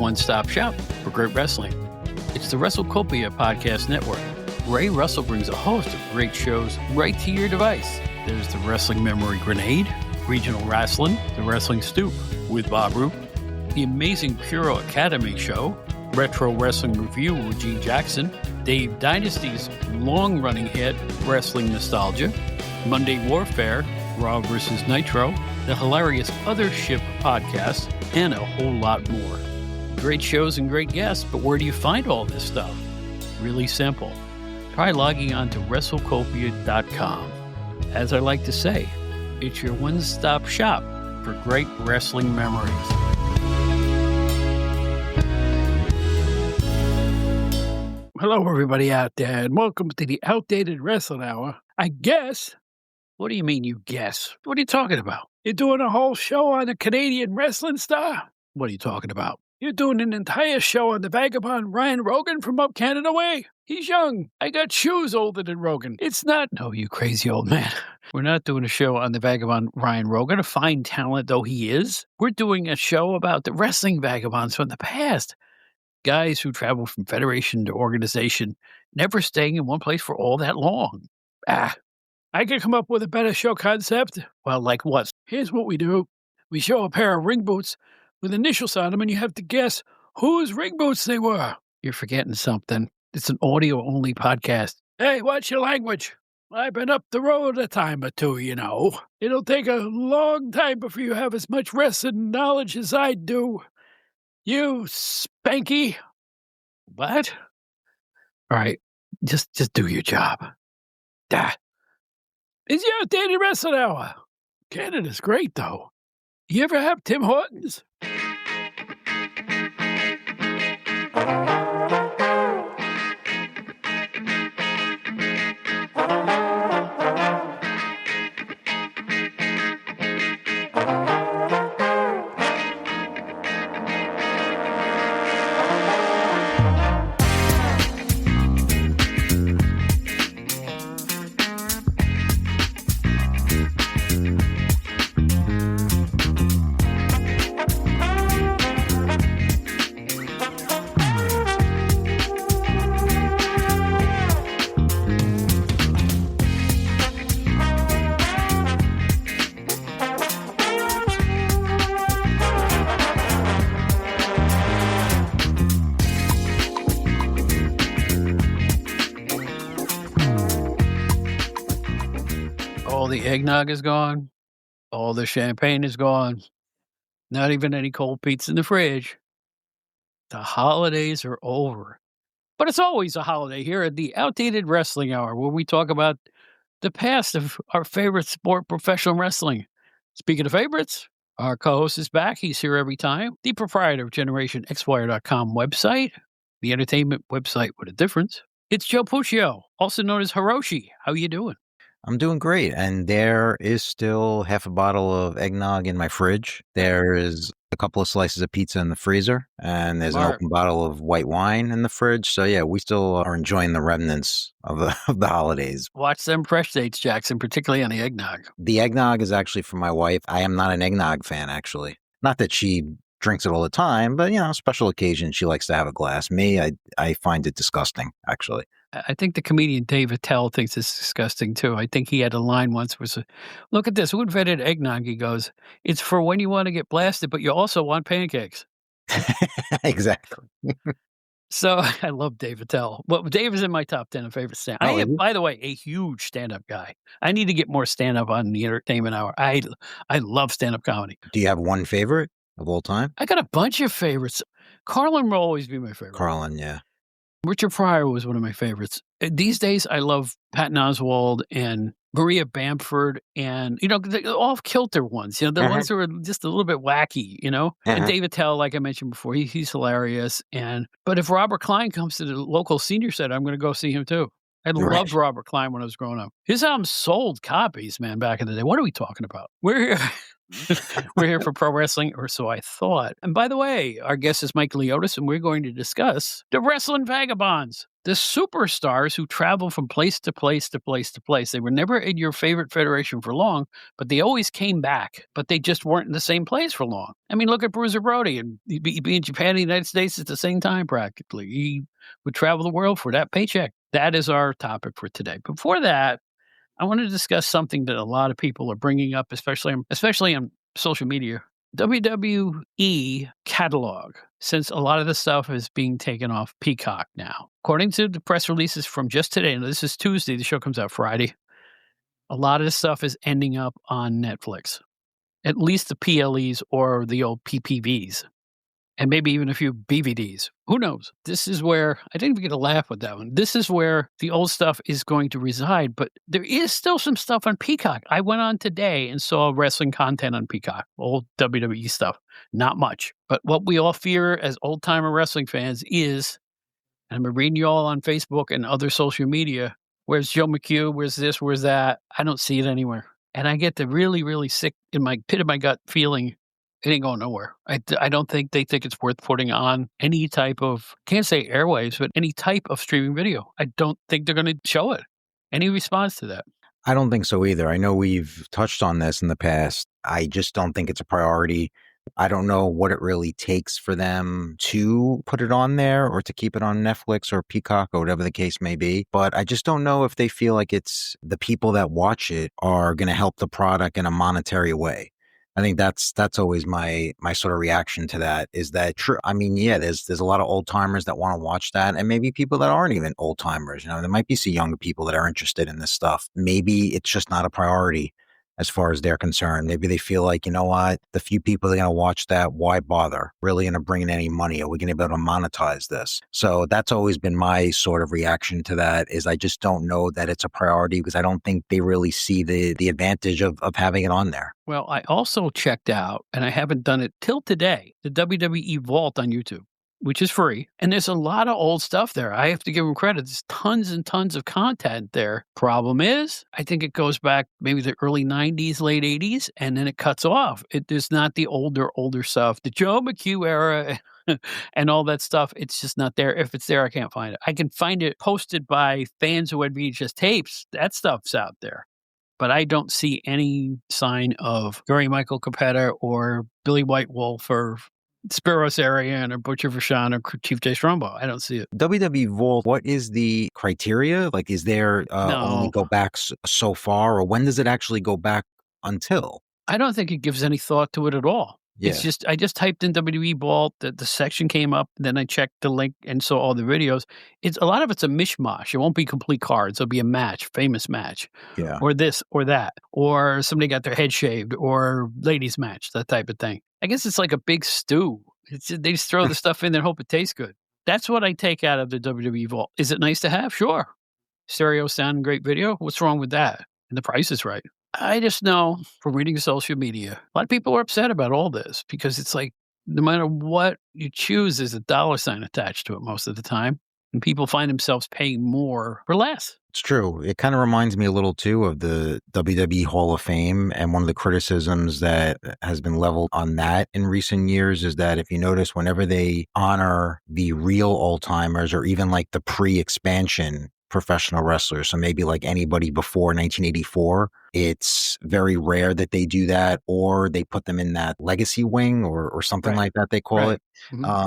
one-stop shop for great wrestling. It's the WrestleCopia Podcast Network. Ray Russell brings a host of great shows right to your device. There's the Wrestling Memory Grenade, Regional Wrestling, the Wrestling Stoop with Bob Roop, the Amazing Puro Academy Show, Retro Wrestling Review with Gene Jackson, Dave Dynasty's long-running hit, Wrestling Nostalgia, Monday Warfare, Raw vs. Nitro, the hilarious Other Ship podcast, and a whole lot more. Great shows and great guests, but where do you find all this stuff? Really simple. Try logging on to WrestleCopia.com. As I like to say, it's your one-stop shop for great wrestling memories. Hello, everybody out there, and welcome to the Outdated Wrestling Hour. I guess. What do you mean, you guess? What are you talking about? You're doing a whole show on a Canadian wrestling star? What are you talking about? You're doing an entire show on the Vagabond Ryan Rogan from up Canada way? He's young. I got shoes older than Rogan. It's not... No, you crazy old man. We're not doing a show on the Vagabond Ryan Rogan, a fine talent though he is. We're doing a show about the wrestling vagabonds from the past. Guys who travel from federation to organization, never staying in one place for all that long. I could come up with a better show concept. Well, like what? Here's what we do. We show a pair of ring boots with initials on them, and you have to guess whose ring boots they were. You're forgetting something. It's an audio-only podcast. Hey, watch your language. I've been up the road a time or two, you know. It'll take a long time before you have as much wrestling knowledge as I do. You spanky. What? All right, just do your job. It's your Outdated Wrestling Hour. Canada's great, though. You ever have Tim Hortons? All the eggnog is gone. All the champagne is gone. Not even any cold pizza in the fridge. The holidays are over. But it's always a holiday here at the Outdated Wrestling Hour, where we talk about the past of our favorite sport, professional wrestling. Speaking of favorites, our co-host is back. He's here every time. The proprietor of GenerationXWire.com website, the entertainment website with a difference. It's Joe Puccio, also known as Hiroshi. How you doing? I'm doing great, and there is still half a bottle of eggnog in my fridge. There is a couple of slices of pizza in the freezer, and there's an open bottle of white wine in the fridge. So yeah, we still are enjoying the remnants of the holidays. Watch them fresh dates, Jackson, particularly on the eggnog. The eggnog is actually for my wife. I am not an eggnog fan, actually. Not that she drinks it all the time, but, you know, special occasions, she likes to have a glass. Me, I find it disgusting, actually. I think the comedian Dave Attell thinks it's disgusting, too. I think he had a line once where look at this, who invented eggnog? He goes, it's for when you want to get blasted, but you also want pancakes. Exactly. So I love Dave Attell. Well, Dave is in my top 10 of favorite stand-up. I am, by the way, a huge stand-up guy. I need to get more stand-up on the entertainment hour. I love stand-up comedy. Do you have one favorite of all time? I got a bunch of favorites. Carlin will always be my favorite. Carlin, yeah. Richard Pryor was one of my favorites. These days, I love Patton Oswalt and Maria Bamford and, you know, the off-kilter ones, you know, the ones that were just a little bit wacky, you know. And Dave Attell, like I mentioned before, he's hilarious. But if Robert Klein comes to the local senior center, I'm going to go see him too. I loved Robert Klein when I was growing up. His album sold copies, man, back in the day. What are we talking about? We're here. We're here for pro wrestling, or so I thought. And by the way, our guest is Mike Leotis, and we're going to discuss the Wrestling Vagabonds. the superstars who travel from place to place to place to place. They were never in your favorite federation for long, but they always came back, but they just weren't in the same place for long. I mean, look at Bruiser Brody, and he'd be in Japan and the United States at the same time practically. He would travel the world for that paycheck. That is our topic for today. Before that, I want to discuss something that a lot of people are bringing up, especially on social media. WWE catalog, since a lot of the stuff is being taken off Peacock now. According to the press releases from just today, and this is Tuesday, the show comes out Friday, a lot of the stuff is ending up on Netflix, at least the PLEs or the old PPVs, and maybe even a few BVDs. Who knows? This is where, I didn't even get a laugh with that one. This is where the old stuff is going to reside, but there is still some stuff on Peacock. I went on today and saw wrestling content on Peacock, old WWE stuff. Not much. But what we all fear as old-timer wrestling fans is, and I'm reading you all on Facebook and other social media, where's Joe McHugh? Where's this? Where's that? I don't see it anywhere. And I get the really, really sick in my pit of my gut feeling it ain't going nowhere. I don't think they think it's worth putting on any type of, can't say airwaves, but any type of streaming video. I don't think they're going to show it. Any response to that? I don't think so either. I know we've touched on this in the past. I just don't think it's a priority. I don't know what it really takes for them to put it on there or to keep it on Netflix or Peacock or whatever the case may be. But I just don't know if they feel like it's the people that watch it are going to help the product in a monetary way. I think that's always my sort of reaction to that is that true. I mean, yeah, there's a lot of old timers that want to watch that, and maybe people that aren't even old timers. You know, there might be some younger people that are interested in this stuff. Maybe it's just not a priority as far as they're concerned. Maybe they feel like, you know what, the few people that are going to watch that, why bother? Really going to bring in any money? Are we going to be able to monetize this? So that's always been my sort of reaction to that is I just don't know that it's a priority because I don't think they really see the advantage of having it on there. Well, I also checked out, and I haven't done it till today, the WWE Vault on YouTube, which is free. And there's a lot of old stuff there. I have to give them credit. There's tons and tons of content there. Problem is, I think it goes back maybe the early 90s, late 80s, and then it cuts off. There's not the older stuff. The Joe McHugh era and all that stuff, it's just not there. If it's there, I can't find it. I can find it posted by fans who had VHS tapes. That stuff's out there. But I don't see any sign of Gary Michael Capetta or Billy White Wolf or Spiros Arian or Butcher Vachon or Chief Jay Strongbow. I don't see it. WWE Vault, what is the criteria? Like, is there only go back so far, or when does it actually go back until? I don't think it gives any thought to it at all. Yeah. It's just, I just typed in WWE Vault, the section came up, then I checked the link and saw all the videos. It's a lot of it's a mishmash. It won't be complete cards. It'll be a match, famous match, or this or that, or somebody got their head shaved, or ladies match, that type of thing. I guess it's like a big stew. They just throw the stuff in there and hope it tastes good. That's what I take out of the WWE Vault. Is it nice to have? Sure. Stereo sound and great video. What's wrong with that? And the price is right. I just know from reading social media, a lot of people are upset about all this because it's like no matter what you choose, there's a dollar sign attached to it most of the time. And people find themselves paying more for less. It's true. It kind of reminds me a little, too, of the WWE Hall of Fame. And one of the criticisms that has been leveled on that in recent years is that if you notice, whenever they honor the real old-timers or even like the pre-expansion professional wrestlers, so maybe like anybody before 1984, it's very rare that they do that, or they put them in that legacy wing or something like that, they call it,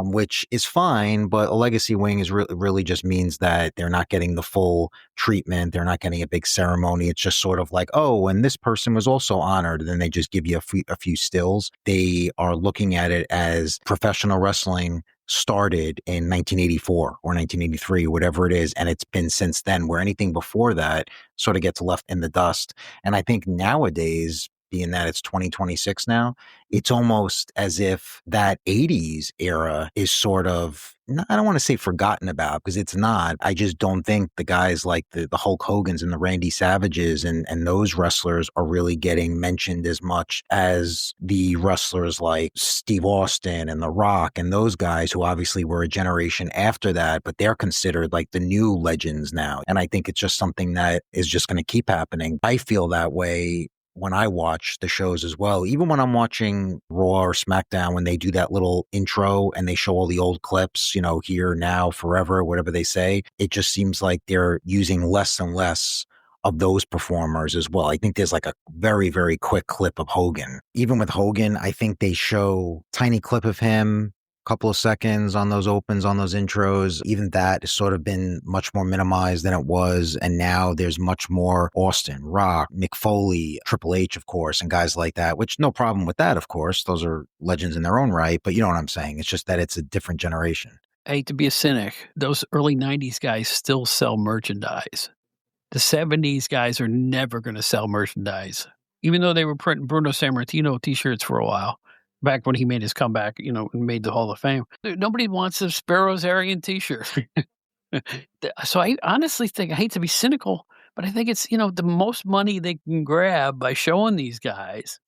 which is fine. But a legacy wing is really just means that they're not getting the full treatment. They're not getting a big ceremony. It's just sort of like, oh, and this person was also honored. And then they just give you a few stills. They are looking at it as professional wrestling started in 1984 or 1983, whatever it is. And it's been since then, where anything before that sort of gets left in the dust. And I think nowadays, being that it's 2026 now, it's almost as if that 80s era is sort of, I don't want to say forgotten about, because it's not. I just don't think the guys like the Hulk Hogans and the Randy Savages and those wrestlers are really getting mentioned as much as the wrestlers like Steve Austin and The Rock and those guys who obviously were a generation after that, but they're considered like the new legends now. And I think it's just something that is just going to keep happening. I feel that way when I watch the shows as well. Even when I'm watching Raw or SmackDown, when they do that little intro and they show all the old clips, here, now, forever, whatever they say, it just seems like they're using less and less of those performers as well. I think there's like a very, very quick clip of Hogan. Even with Hogan, I think they show tiny clip of him, couple of seconds on those opens, on those intros. Even that has sort of been much more minimized than it was. And now there's much more Austin, Rock, Mick Foley, Triple H, of course, and guys like that, which no problem with that, of course. Those are legends in their own right. But you know what I'm saying? It's just that it's a different generation. I hate to be a cynic. Those early 90s guys still sell merchandise. The 70s guys are never going to sell merchandise, even though they were printing Bruno Sammartino T-shirts for a while, back when he made his comeback, and made the Hall of Fame. Nobody wants a Sparrow's Aryan T-shirt. So I honestly think, I hate to be cynical, but I think it's, the most money they can grab by showing these guys.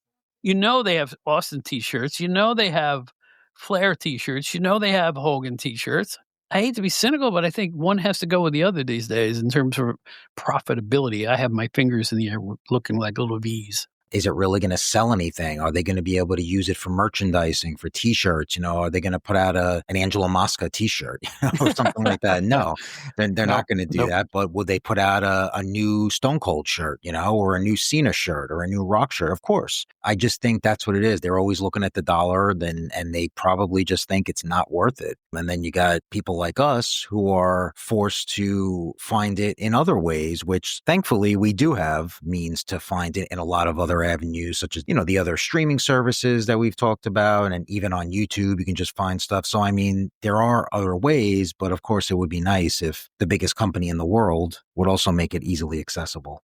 They have Austin T-shirts. They have Flair T-shirts. They have Hogan T-shirts. I hate to be cynical, but I think one has to go with the other these days in terms of profitability. I have my fingers in the air looking like little V's. Is it really going to sell anything? Are they going to be able to use it for merchandising, for T-shirts? Are they going to put out an Angelo Mosca T-shirt, or something like that? No, they're not going to do that. But will they put out a new Stone Cold shirt, or a new Cena shirt, or a new Rock shirt? Of course. I just think that's what it is. They're always looking at the dollar, and they probably just think it's not worth it. And then you got people like us who are forced to find it in other ways, which thankfully we do have means to find it in a lot of other avenues, such as, the other streaming services that we've talked about. And even on YouTube, you can just find stuff. So, I mean, there are other ways, but of course, it would be nice if the biggest company in the world would also make it easily accessible.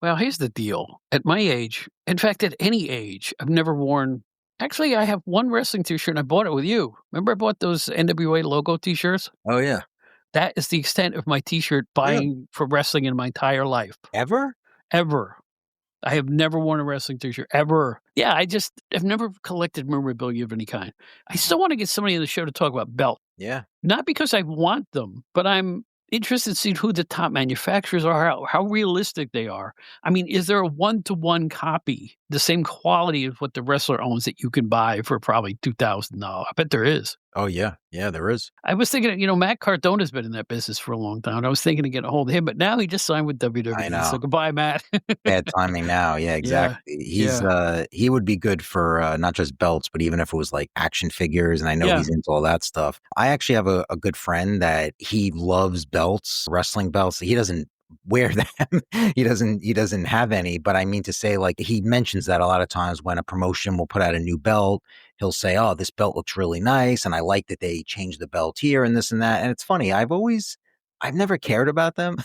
Well, here's the deal. At my age, in fact, at any age, I've never worn. Actually, I have one wrestling T-shirt and I bought it with you. Remember I bought those NWA logo T-shirts? Oh, yeah. That is the extent of my T-shirt buying for wrestling in my entire life. Ever? Ever. I have never worn a wrestling T-shirt, ever. Yeah, I've never collected memorabilia of any kind. I still want to get somebody on the show to talk about belts. Yeah. Not because I want them, but I'm interested to see who the top manufacturers are, how realistic they are. I mean, is there a one-to-one copy, the same quality of what the wrestler owns that you can buy for probably $2,000? I bet there is. Oh, yeah. Yeah, there is. I was thinking, Matt Cardona's been in that business for a long time. I was thinking of getting a hold of him, but now he just signed with WWE. I know. So goodbye, Matt. Bad timing now. Yeah, exactly. He would be good for not just belts, but even if it was like action figures. And I know he's into all that stuff. I actually have a good friend that he loves belts, wrestling belts. He doesn't wear them. He doesn't have any, but I mean to say, like, he mentions that a lot of times when a promotion will put out a new belt, he'll say, oh, this belt looks really nice. And I like that they changed the belt here and this and that. And it's funny. I've never cared about them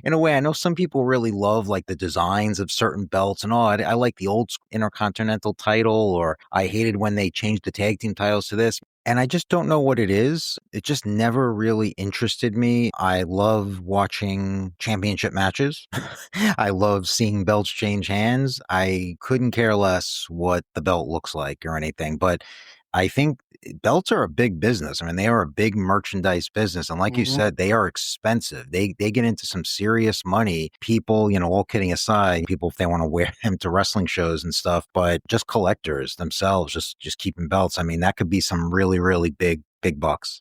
in a way. I know some people really love like the designs of certain belts and all. I like the old Intercontinental title, or I hated when they changed the tag team titles to this. And I just don't know what it is. It just never really interested me. I love watching championship matches. I love seeing belts change hands. I couldn't care less what the belt looks like or anything. But I think belts are a big business. I mean, they are a big merchandise business. And like you said, they are expensive. They get into some serious money. People, all kidding aside, people, if they want to wear them to wrestling shows and stuff, but just collectors themselves, just keeping belts. I mean, that could be some really, really big bucks.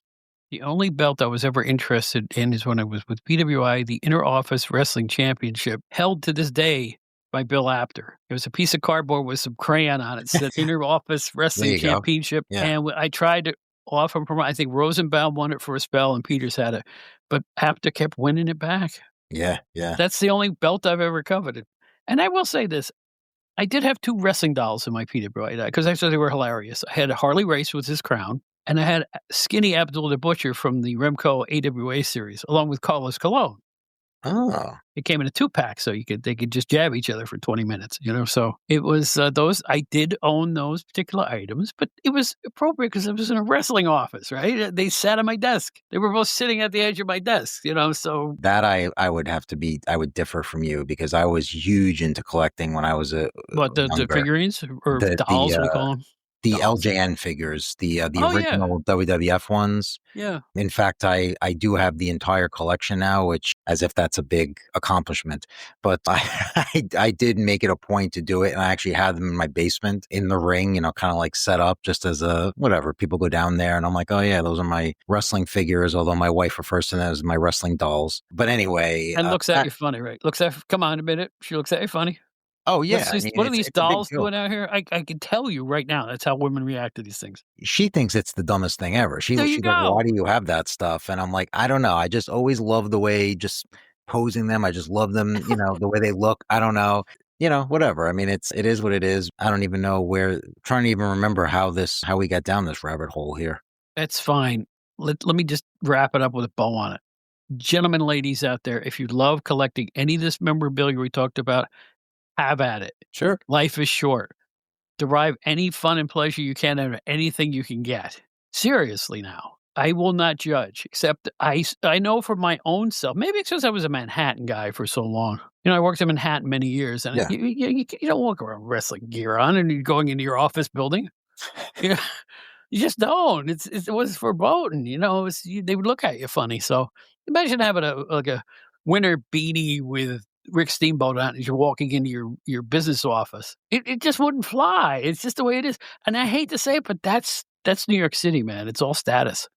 The only belt I was ever interested in is when I was with PWI, the Inter-Office Wrestling Championship, held to this day by Bill Apter. It was a piece of cardboard with some crayon on it. It said Inter-Office Wrestling Championship. Yeah. And I tried to offer from, I think Rosenbaum won it for a spell and Peters had it. But Apter kept winning it back. Yeah, yeah. That's the only belt I've ever coveted. And I will say this. I did have 2 wrestling dolls in my PWI because actually they were hilarious. I had Harley Race with his crown. And I had Skinny Abdul the Butcher from the Remco AWA series, along with Carlos Colon. Oh. It came in a 2-pack, so they could just jab each other for 20 minutes, So it was those. I did own those particular items, but it was appropriate because I was in a wrestling office, right? They sat on my desk. They were both sitting at the edge of my desk, So that I would differ from you because I was huge into collecting when I was the figurines or the dolls we call them. The dolls? LJN figures, the Oh, yeah. original WWF ones. Yeah. In fact, I do have the entire collection now, which as if that's a big accomplishment. But I did make it a point to do it, and I actually had them in my basement in the ring, kind of like set up just as a whatever. People go down there, and I'm like, oh yeah, those are my wrestling figures. Although my wife refers to them as my wrestling dolls. But anyway, And looks at you funny, right? Come on, admit it. She looks at you funny. oh yeah, I mean What are these it's a big dolls deal. doing out here? I can tell you right now, that's how women react to these things. She thinks it's the dumbest thing ever. There you She's like, "Why go. do you have that stuff?" And I'm like, "I don't know. I just always love the way just posing them. I just love them, the way they look. I don't know. Whatever. I mean, it is what it is. I don't even know trying to even remember how we got down this rabbit hole here. That's fine. Let me just wrap it up with a bow on it. Gentlemen, ladies out there, if you love collecting any of this memorabilia we talked about, have at it. Sure. Life is short. Derive any fun and pleasure you can out of anything you can get. Seriously now. I will not judge, except I know for my own self, maybe it's because I was a Manhattan guy for so long. I worked in Manhattan many years, and Yeah. you don't walk around with wrestling gear on and you're going into your office building. You you just don't. It was verboten, they would look at you funny. So imagine having a winter beanie with Rick Steamboat on as you're walking into your business office. It just wouldn't fly. It's just the way it is. And I hate to say it, but that's New York City, man. It's all status.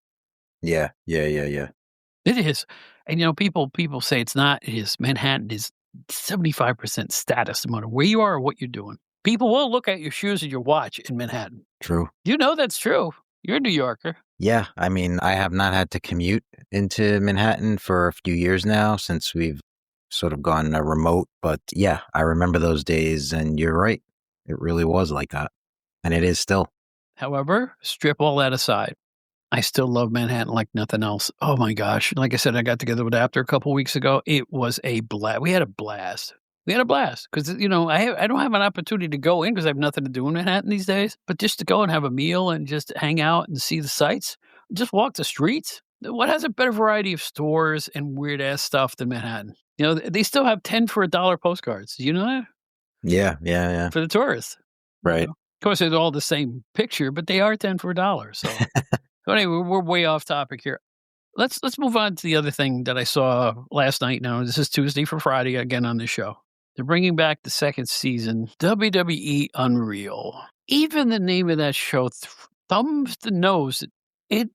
Yeah. Yeah. It is. And people say it's not. It is. Manhattan is 75% status, no matter where you are or what you're doing. People will look at your shoes and your watch in Manhattan. True. That's true. You're a New Yorker. Yeah. I mean, I have not had to commute into Manhattan for a few years now since we've sort of gone remote. But yeah, I remember those days, and you're right. It really was like that. And it is still. However, strip all that aside. I still love Manhattan like nothing else. Oh my gosh. Like I said, I got together with Apter a couple weeks ago. It was a blast. We had a blast. Because, I don't have an opportunity to go in because I have nothing to do in Manhattan these days. But just to go and have a meal and just hang out and see the sights, just walk the streets. What has a better variety of stores and weird ass stuff than Manhattan? They still have 10 for $1 postcards. You know that? Yeah. For the tourists. Right. Of course, it's all the same picture, but they are 10 for $1. So. So anyway, we're way off topic here. Let's move on to the other thing that I saw last night. Now, this is Tuesday for Friday again on the show. They're bringing back the second season, WWE Unreal. Even the name of that show thumbs the nose. It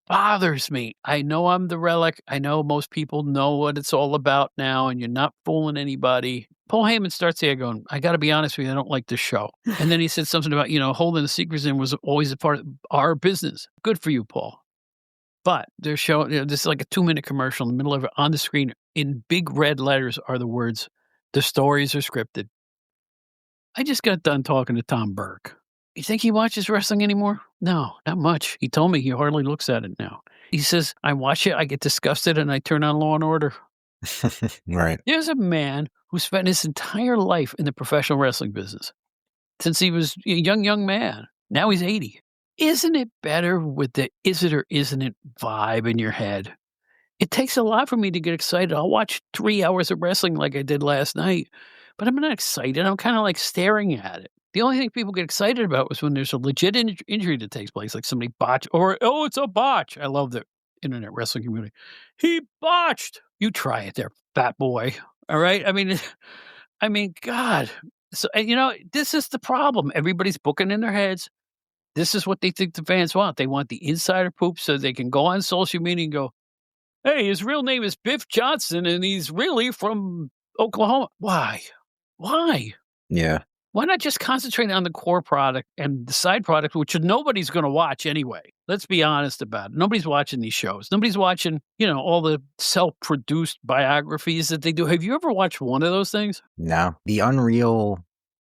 bothers me. I know I'm the relic. I know most people know what it's all about now, and you're not fooling anybody. Paul Heyman starts here going, I got to be honest with you, I don't like this show. And then he said something about, holding the secrets in was always a part of our business. Good for you, Paul. But they're showing, this is like a 2-minute commercial in the middle of it. On the screen, in big red letters, are the words, the stories are scripted. I just got done talking to Tom Burke. You think he watches wrestling anymore? No, not much. He told me he hardly looks at it now. He says, I watch it, I get disgusted, and I turn on Law and Order. Right. There's a man who spent his entire life in the professional wrestling business since he was a young man. Now he's 80. Isn't it better with the is it or isn't it vibe in your head? It takes a lot for me to get excited. I'll watch 3 hours of wrestling like I did last night, but I'm not excited. I'm kind of like staring at it. The only thing people get excited about was when there's a legit injury that takes place, like somebody botched, or, oh, it's a botch. I love the internet wrestling community. He botched. You try it there, fat boy. All right? I mean, God. So, this is the problem. Everybody's booking in their heads. This is what they think the fans want. They want the insider poop so they can go on social media and go, hey, his real name is Biff Johnson, and he's really from Oklahoma. Why? Yeah. Why not just concentrate on the core product and the side product, which nobody's going to watch anyway? Let's be honest about it. Nobody's watching these shows. Nobody's watching, all the self-produced biographies that they do. Have you ever watched one of those things? No. The Unreal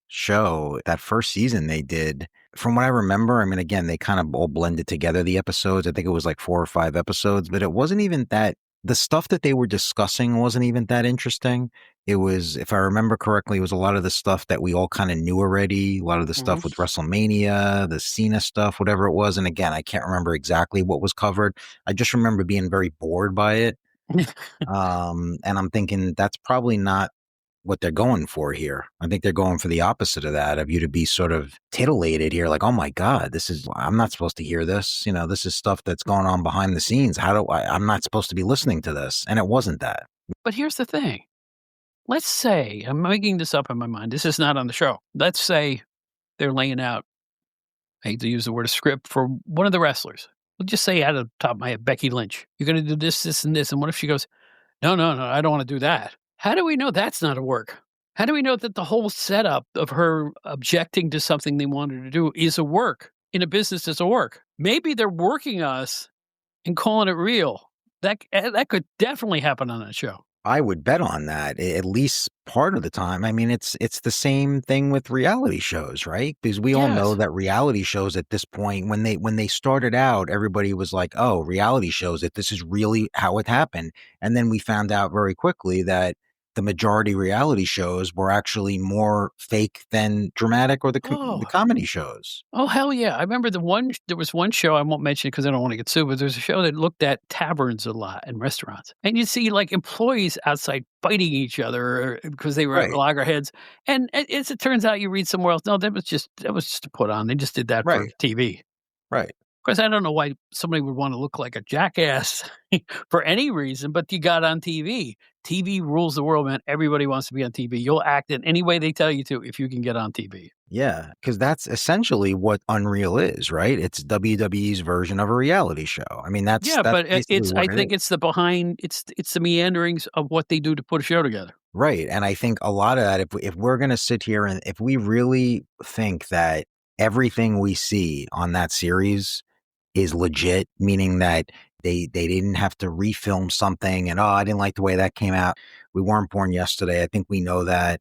show, that first season they did, from what I remember, I mean, again, they kind of all blended together, the episodes. I think it was like 4 or 5 episodes, but it wasn't even that. The stuff that they were discussing wasn't even that interesting. It was, if I remember correctly, it was a lot of the stuff that we all kind of knew already, a lot of the stuff with WrestleMania, the Cena stuff, whatever it was. And again, I can't remember exactly what was covered. I just remember being very bored by it. And I'm thinking that's probably not what they're going for here. I think they're going for the opposite of that, of you to be sort of titillated here, like, oh my God, I'm not supposed to hear this. This is stuff that's going on behind the scenes. I'm not supposed to be listening to this. And it wasn't that. But here's the thing. Let's say, I'm making this up in my mind. This is not on the show. Let's say they're laying out, I hate to use the word, a script for one of the wrestlers. We'll just say out of the top of my head, Becky Lynch. You're going to do this, this, and this. And what if she goes, no, I don't want to do that. How do we know that's not a work? How do we know that the whole setup of her objecting to something they wanted to do is a work? In a business, it's a work. Maybe they're working us and calling it real. That could definitely happen on that show. I would bet on that at least part of the time. I mean, it's the same thing with reality shows, right? Because we all know that reality shows at this point, when they started out, everybody was like, oh, reality shows, that this is really how it happened. And then we found out very quickly that the majority reality shows were actually more fake than dramatic or the comedy shows. Oh, hell yeah. I remember there was one show, I won't mention it because I don't want to get sued, but there's a show that looked at taverns a lot and restaurants. And you see like employees outside fighting each other because they were at loggerheads. And as it turns out, you read somewhere else, no, that was just to put on. They just did that for TV. Right. Of course, I don't know why somebody would want to look like a jackass for any reason, but you got on TV. TV rules the world, man. Everybody wants to be on TV. You'll act in any way they tell you to if you can get on TV. Yeah, because that's essentially what Unreal is, right? It's WWE's version of a reality show. I mean, that's but I think it's the meanderings of what they do to put a show together. Right, and I think a lot of that, if we're going to sit here and if we really think that everything we see on that series is legit, meaning that they didn't have to refilm something and, I didn't like the way that came out. We weren't born yesterday. I think we know that.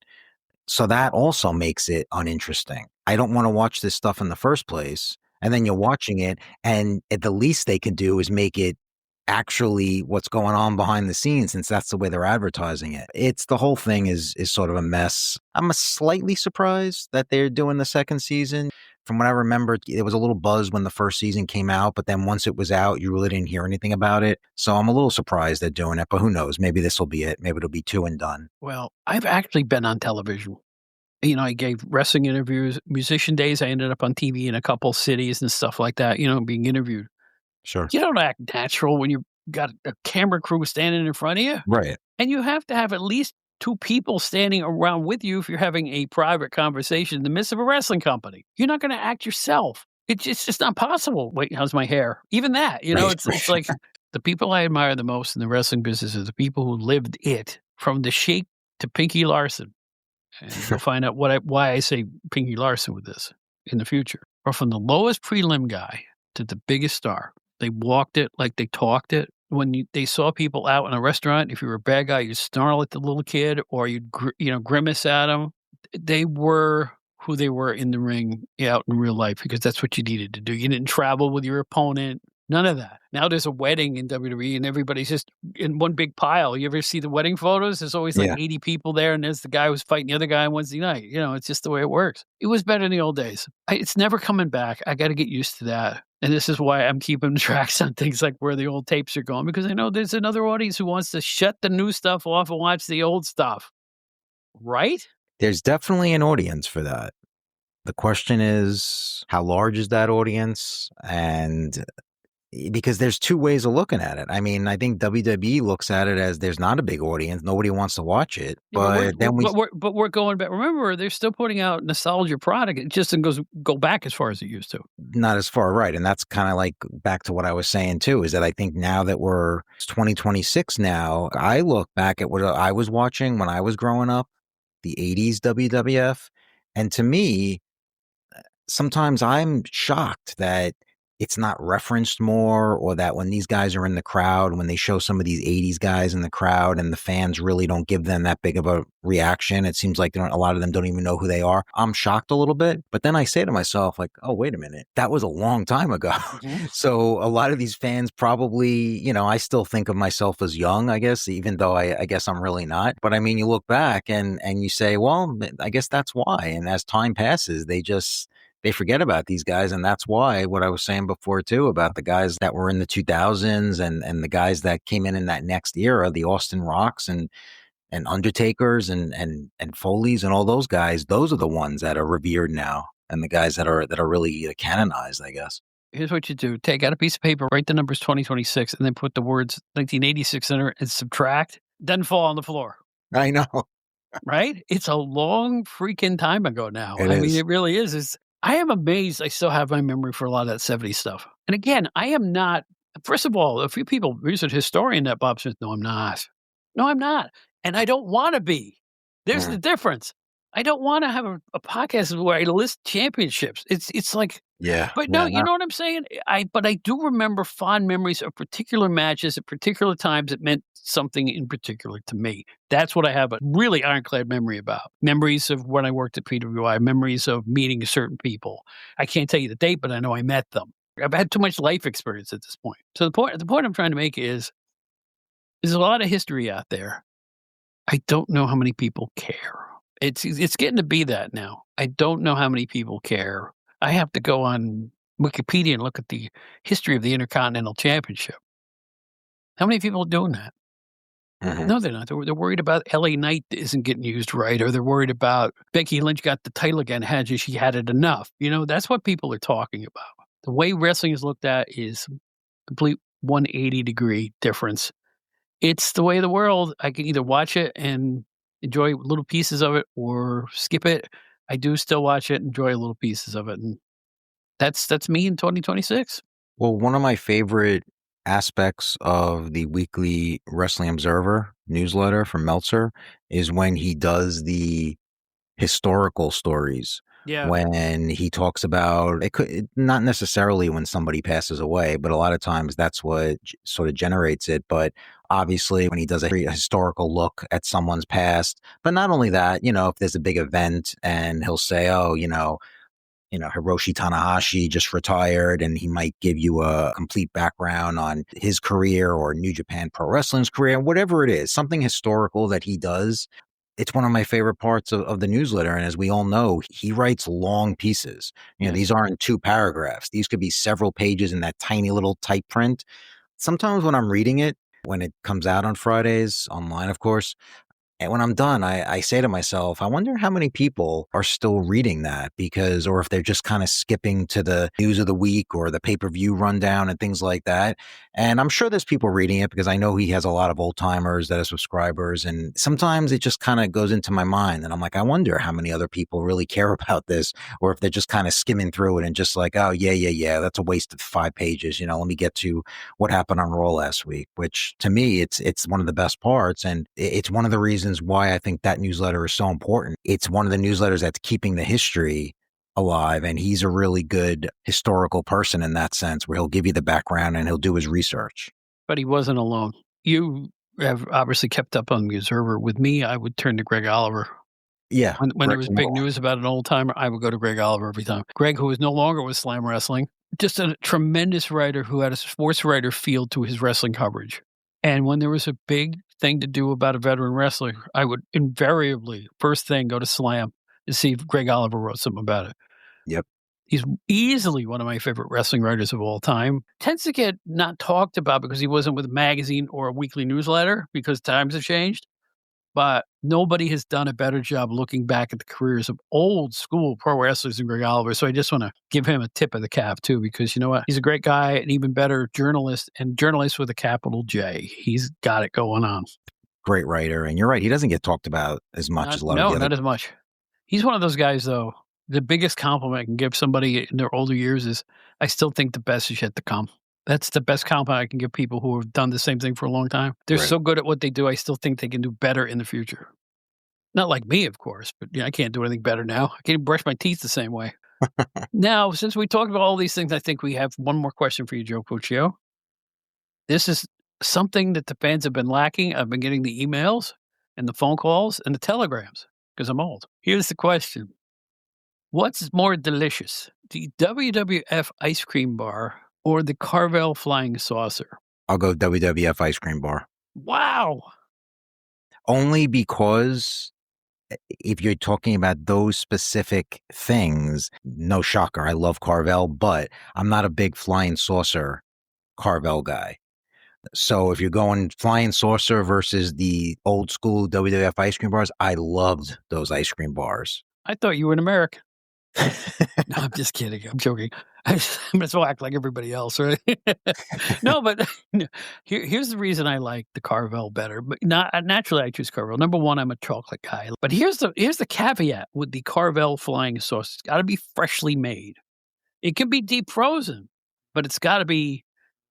So that also makes it uninteresting. I don't want to watch this stuff in the first place. And then you're watching it, and at the least they can do is make it actually what's going on behind the scenes, since that's the way they're advertising it. The whole thing is sort of a mess. I'm slightly surprised that they're doing the second season. From what I remember, there was a little buzz when the first season came out, but then once it was out, you really didn't hear anything about it. So I'm a little surprised they're doing it, but who knows? Maybe this will be it. Maybe it'll be 2 and done. Well, I've actually been on television. I gave wrestling interviews, musician days. I ended up on TV in a couple cities and stuff like that, being interviewed. Sure. You don't act natural when you've got a camera crew standing in front of you. Right. And you have to have at least 2 people standing around with you if you're having a private conversation in the midst of a wrestling company. You're not going to act yourself. It's just not possible. Wait, how's my hair? Even that, it's like the people I admire the most in the wrestling business are the people who lived it, from the Sheik to Pinky Larson. And you'll find out why I say Pinky Larson with this in the future. Or from the lowest prelim guy to the biggest star. They walked it like they talked it. When they saw people out in a restaurant, if you were a bad guy, you'd snarl at the little kid or you'd grimace at them. They were who they were in the ring, out in real life, because that's what you needed to do. You didn't travel with your opponent. None of that. Now there's a wedding in WWE and everybody's just in one big pile. You ever see the wedding photos? There's always like 80 people there, and there's the guy who's fighting the other guy on Wednesday night. It's just the way it works. It was better in the old days. It's never coming back. I got to get used to that. And this is why I'm keeping tracks on things like where the old tapes are going, because I know there's another audience who wants to shut the new stuff off and watch the old stuff. Right? There's definitely an audience for that. The question is, how large is that audience? And because there's 2 ways of looking at it. I mean, I think WWE looks at it as there's not a big audience. Nobody wants to watch it. But we're going back. Remember, they're still putting out nostalgia product. It just doesn't go back as far as it used to. Not as far, right. And that's kind of like back to what I was saying, too, is that I think now that it's 2026 now, I look back at what I was watching when I was growing up, the 80s WWF. And to me, sometimes I'm shocked that it's not referenced more, or that when these guys are in the crowd, when they show some of these 80s guys in the crowd and the fans really don't give them that big of a reaction, it seems like a lot of them don't even know who they are. I'm shocked a little bit, but then I say to myself, like, oh, wait a minute, that was a long time ago. Mm-hmm. So a lot of these fans probably, I still think of myself as young, I guess, even though I guess I'm really not. But I mean, you look back and you say, well, I guess that's why. And as time passes, they forget about these guys. And that's why what I was saying before, too, about the guys that were in the 2000s and the guys that came in that next era, the Austin Rocks and and Undertakers and Foleys and all those guys, those are the ones that are revered now, and the guys that are really canonized, I guess. Here's what you do. Take out a piece of paper, write the numbers 2026, and then put the words 1986 in it and subtract, then fall on the floor. I know. Right? It's a long freaking time ago now. It I mean, is. it really is. I am amazed I still have my memory for a lot of that 70s stuff. And again, I am not, first of all, a few people, there's a historian that Bob Smith, no, I'm not. No, I'm not. And I don't want to be. There's the difference. I don't want to have a podcast where I list championships. It's like, Yeah. but yeah, no, you know what I'm saying? But I do remember fond memories of particular matches at particular times that meant something in particular to me. That's what I have a really ironclad memory about. Memories of when I worked at PWI, memories of meeting certain people. I can't tell you the date, but I know I met them. I've had too much life experience at this point. So the point I'm trying to make is there's a lot of history out there. I don't know how many people care. It's getting to be that now. I don't know how many people care. I have to go on Wikipedia and look at the history of the Intercontinental Championship. How many people are doing that? Mhm. No, they're not. They're worried about LA Knight isn't getting used right, or they're worried about Becky Lynch got the title again. She had it enough? You know, that's what people are talking about. The way wrestling is looked at is complete 180-degree difference. It's the way of the world. I can either watch it and enjoy little pieces of it or skip it. I do still watch it, enjoy little pieces of it. And that's me in 2026. Well, one of my favorite aspects of the weekly Wrestling Observer newsletter from Meltzer is when he does the historical stories. Yeah. When he talks about not necessarily when somebody passes away, but a lot of times that's what sort of generates it. But obviously, when he does a historical look at someone's past, but not only that, if there's a big event and he'll say, oh, Hiroshi Tanahashi just retired, and he might give you a complete background on his career or New Japan Pro Wrestling's career, whatever it is, something historical that he does. It's one of my favorite parts of the newsletter. And as we all know, he writes long pieces. These aren't 2 paragraphs. These could be several pages in that tiny little type print. Sometimes when I'm reading it, when it comes out on Fridays, online, of course, and when I'm done, I say to myself, I wonder how many people are still reading that or if they're just kind of skipping to the news of the week or the pay-per-view rundown and things like that. And I'm sure there's people reading it because I know he has a lot of old timers that are subscribers. And sometimes it just kind of goes into my mind. And I'm like, I wonder how many other people really care about this, or if they're just kind of skimming through it and just like, oh, yeah, that's a waste of 5 pages. Let me get to what happened on Raw last week, which to me, it's one of the best parts. And it's one of the reasons why I think that newsletter is so important. It's one of the newsletters that's keeping the history alive, and he's a really good historical person in that sense, where he'll give you the background and he'll do his research. But he wasn't alone. You have obviously kept up on the Observer. With me, I would turn to Greg Oliver. Yeah. When there was big news about an old timer, I would go to Greg Oliver every time. Greg, who is no longer with Slam Wrestling, just a tremendous writer who had a sports writer feel to his wrestling coverage. And when there was a big thing to do about a veteran wrestler, I would invariably, first thing, go to Slam to see if Greg Oliver wrote something about it. Yep. He's easily one of my favorite wrestling writers of all time. Tends to get not talked about because he wasn't with a magazine or a weekly newsletter because times have changed. But nobody has done a better job looking back at the careers of old school pro wrestlers than Greg Oliver. So I just want to give him a tip of the cap, too, because you know what? He's a great guy, an even better journalist, and journalist with a capital J. He's got it going on. Great writer. And you're right. He doesn't get talked about as much as a lot of the other. No, not as much. He's one of those guys, though. The biggest compliment I can give somebody in their older years is I still think the best is yet to come. That's the best compliment I can give people who have done the same thing for a long time. They're so good at what they do, I still think they can do better in the future. Not like me, of course, but I can't do anything better now. I can't even brush my teeth the same way. Now, since we talked about all these things, I think we have one more question for you, Joe Puccio. This is something that the fans have been lacking. I've been getting the emails and the phone calls and the telegrams because I'm old. Here's the question. What's more delicious, the WWF ice cream bar or the Carvel flying saucer? I'll go WWF ice cream bar. Wow. Only because if you're talking about those specific things, no shocker, I love Carvel, but I'm not a big flying saucer Carvel guy. So if you're going flying saucer versus the old school WWF ice cream bars, I loved those ice cream bars. I thought you were an American. No, I'm just kidding. I'm joking. I'm gonna still act like everybody else, right? No, but here's the reason I like the Carvel better. But not naturally, I choose Carvel. Number one, I'm a chocolate guy. But here's the caveat with the Carvel flying sauce. It's got to be freshly made. It can be deep frozen, but it's got to be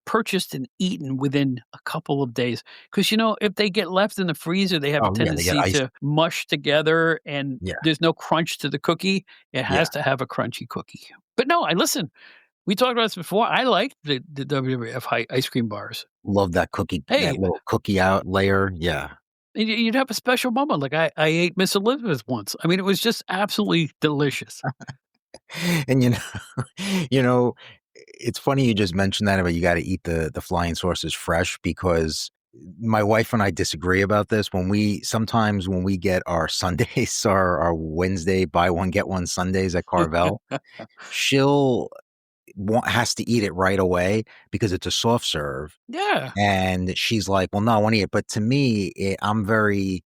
purchased and eaten within a couple of days. Because if they get left in the freezer, they have a Oh yeah, they get tendency ice. to mush together, and Yeah, there's no crunch to the cookie. It yeah. has to have a crunchy cookie. But no, I listen. We talked about this before. I like the WWF ice cream bars. Love that cookie, that Hey, little cookie out layer. Yeah. you'd have a special moment. Like I ate Miss Elizabeth once. I mean, it was just absolutely delicious. And you know, it's funny you just mentioned that about you got to eat the flying saucers fresh because my wife and I disagree about this. Sometimes when we get our Sundays, our Wednesday buy one get one Sundays at Carvel, she'll has to eat it right away because it's a soft serve. Yeah. And she's like, "Well, no, I want to eat it." But to me, I'm very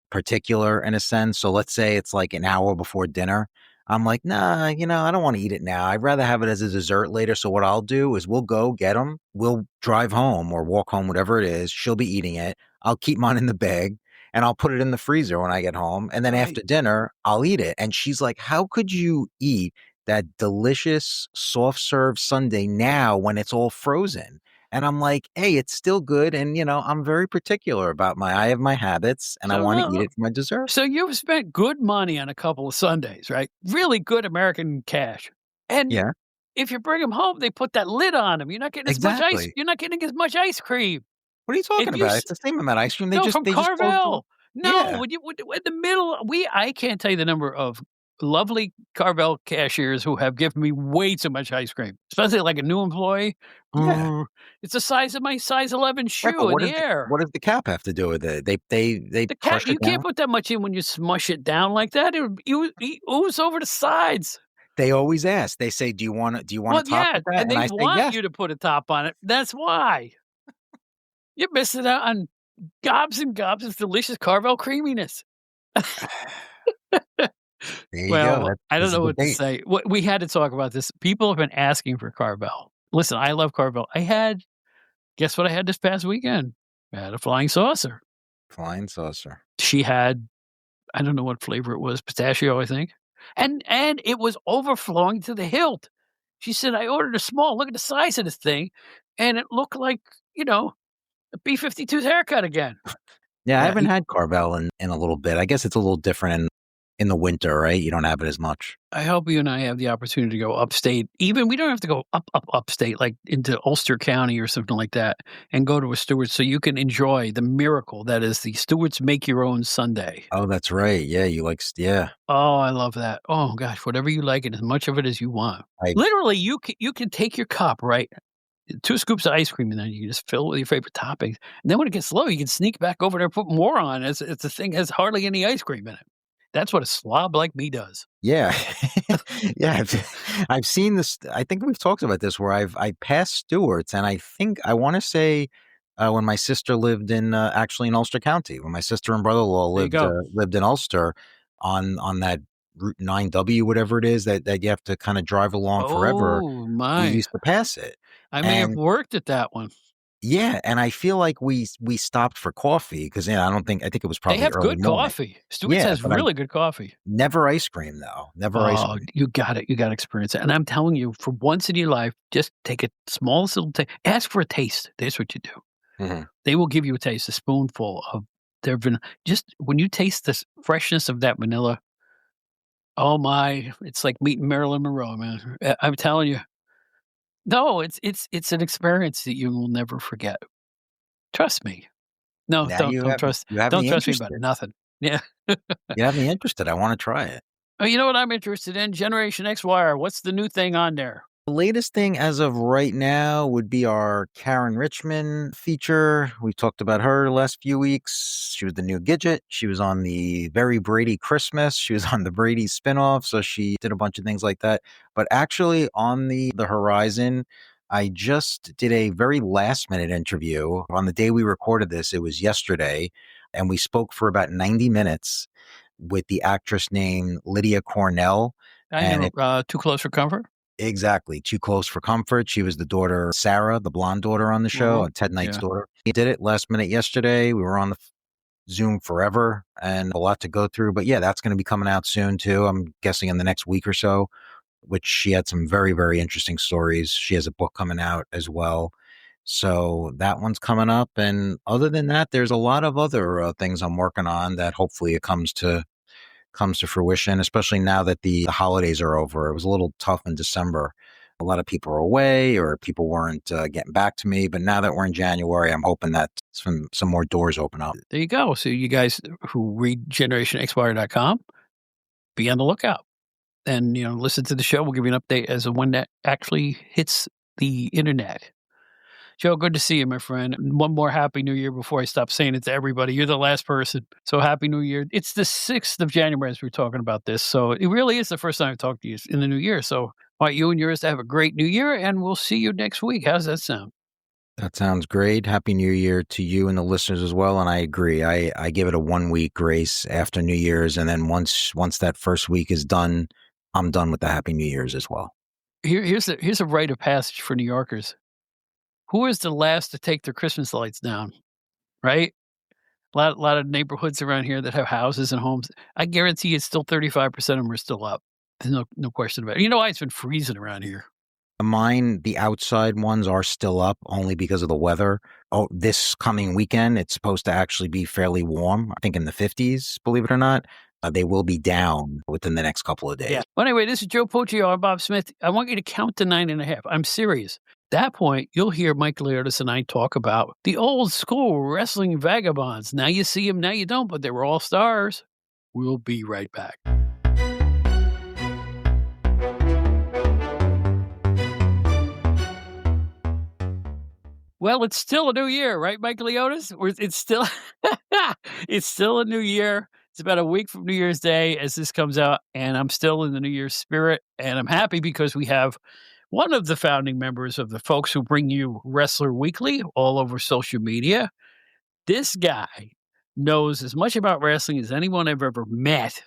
particular in a sense. So let's say it's like an hour before dinner. I'm like, nah, I don't want to eat it now. I'd rather have it as a dessert later. So what I'll do is we'll go get them. We'll drive home or walk home, whatever it is. She'll be eating it. I'll keep mine in the bag and I'll put it in the freezer when I get home. And then after Right. dinner, I'll eat it. And she's like, how could you eat that delicious soft serve sundae now when it's all frozen? And I'm like, hey, it's still good. And, I'm very particular about I have my habits and I So want to eat no, it for my dessert. so you've spent good money on a couple of Sundays, right? Really good American cash. And Yeah, if you bring them home, they put that lid on them. You're not getting as much ice. exactly. You're not getting as much ice cream. What are you If talking you about? It's the same amount of ice cream. They No, just from they just closed the. Carvel. No, Yeah. when in the middle, I can't tell you the number of lovely Carvel cashiers who have given me way too much ice cream, especially like a new employee. Yeah. It's the size of my size 11 Right, but shoe in the air. what does the cap have to do with it? They The cat, crush it you can't down? put that much in when you smush it down like that. It would ooze over the sides. They always ask. They say, do you want Well, a top yeah, with that?" and And they I say, want "Yes." you to put a top on it. That's why. You're missing out on gobs and gobs of delicious Carvel creaminess. There you go. Well, I don't This is know a what to debate. say. We had to talk about this. People have been asking for Carvel. Listen, I love Carvel. Guess what I had this past weekend? I had a flying saucer. Flying saucer. She had, I don't know what flavor it was, pistachio, I think. And it was overflowing to the hilt. She said, I ordered a small. Look at the size of this thing. And it looked like, a B-52's haircut again. Yeah, I Yeah, haven't had Carvel in a little bit. I guess it's a little different in the winter, right? You don't have it as much. I hope you and I have the opportunity to go upstate. Even we don't have to go upstate, like into Ulster County or something like that, and go to a Stewart's so you can enjoy the miracle that is the Stewart's Make Your Own Sundae. Oh, that's right. Yeah, you like yeah. Oh, I love that. Oh gosh, whatever you like and as much of it as you want. I Literally, you can take your cup, right? 2 scoops of ice cream, and then you can just fill it with your favorite toppings. And then when it gets low, you can sneak back over there and put more on. It's the thing has hardly any ice cream in it. That's what a slob like me does. Yeah. Yeah, I've seen this. I think we've talked about this where I passed Stewart's, and I think I wanna say, when my sister lived actually in Ulster County, when my sister and brother-in-law There you go. lived in Ulster on that Route 9W, whatever it is that you have to kinda drive along forever, Oh, we my. used to pass it. I may have And worked at that one. yeah, and I feel like we stopped for coffee because I think it was They probably have early good morning. coffee. Stewart's Yeah, has but I really good coffee. never ice cream though, never ice Oh, cream. you got it. You gotta experience it, and I'm telling you, for once in your life, just take a smallest little ask for a taste. That's what you do. Mhm. They will give you a taste, a spoonful of their vanilla. Just when you taste the freshness of that vanilla, oh my, it's like meeting Marilyn Monroe, man. I'm telling you. No, it's an experience that you will never forget. Trust me. No, Now don't trust you have don't me trust me about interested. nothing. Yeah. You have me interested, I wanna try it. Oh, you know what I'm interested in? Generation X Wire. What's the new thing on there? The latest thing as of right now would be our Karen Richmond feature. We talked about her the last few weeks. She was the new Gidget. She was on the Very Brady Christmas. She was on the Brady spinoff, so she did a bunch of things like that. But actually on the horizon, I just did a very last minute interview. On the day we recorded this, it was yesterday, and we spoke for about 90 minutes with the actress named Lydia Cornell. I know, Too Close for Comfort. Exactly. Too Close for Comfort. She was the daughter, Sarah, the blonde daughter on the show, Ted Knight's daughter. He did it last minute yesterday. We were on the Zoom forever and a lot to go through. But yeah, that's going to be coming out soon too. I'm guessing in the next week or so, which she had some very, very interesting stories. She has a book coming out as well. So that one's coming up. And other than that, there's a lot of other things I'm working on that hopefully it comes to fruition, especially now that the holidays are over. It was a little tough in December. A lot of people are away or people weren't getting back to me. But now that we're in January, I'm hoping that some more doors open up. There you go. So you guys who read GenerationExpire.com, be on the lookout. And, listen to the show. We'll give you an update as to when that actually hits the internet. Joe, good to see you, my friend. One more Happy New Year before I stop saying it to everybody. You're the last person. So Happy New Year. It's the 6th of January as we're talking about this. So it really is the first time I've talked to you in the new year. So I want you and yours to have a great new year, and we'll see you next week. How's that sound? That sounds great. Happy New Year to you and the listeners as well. And I agree. I give it a 1 week grace after New Year's. And then once that first week is done, I'm done with the Happy New Year's as well. Here's a rite of passage for New Yorkers. Who is the last to take their Christmas lights down? Right? A lot of neighborhoods around here that have houses and homes. I guarantee it's still 35% of them are still up. There's no question about it. You know why? It's been freezing around here. Mine, the outside ones are still up only because of the weather. Oh, this coming weekend, it's supposed to actually be fairly warm. I think in the 50s, believe it or not. They will be down within the next couple of days. Yeah. Well, anyway, this is Joe Puccio and Bob Smith. I want you to count to 9.5. I'm serious. At that point, you'll hear Mike Leotis and I talk about the old school wrestling vagabonds. Now you see them, now you don't, but they were all stars. We'll be right back. Well, it's still a new year, right, Mike Leotis? It's still it's still a new year. It's about a week from New Year's Day as this comes out, and I'm still in the New Year's spirit, and I'm happy because we have one of the founding members of the folks who bring you Wrestler Weekly all over social media. This guy knows as much about wrestling as anyone I've ever met.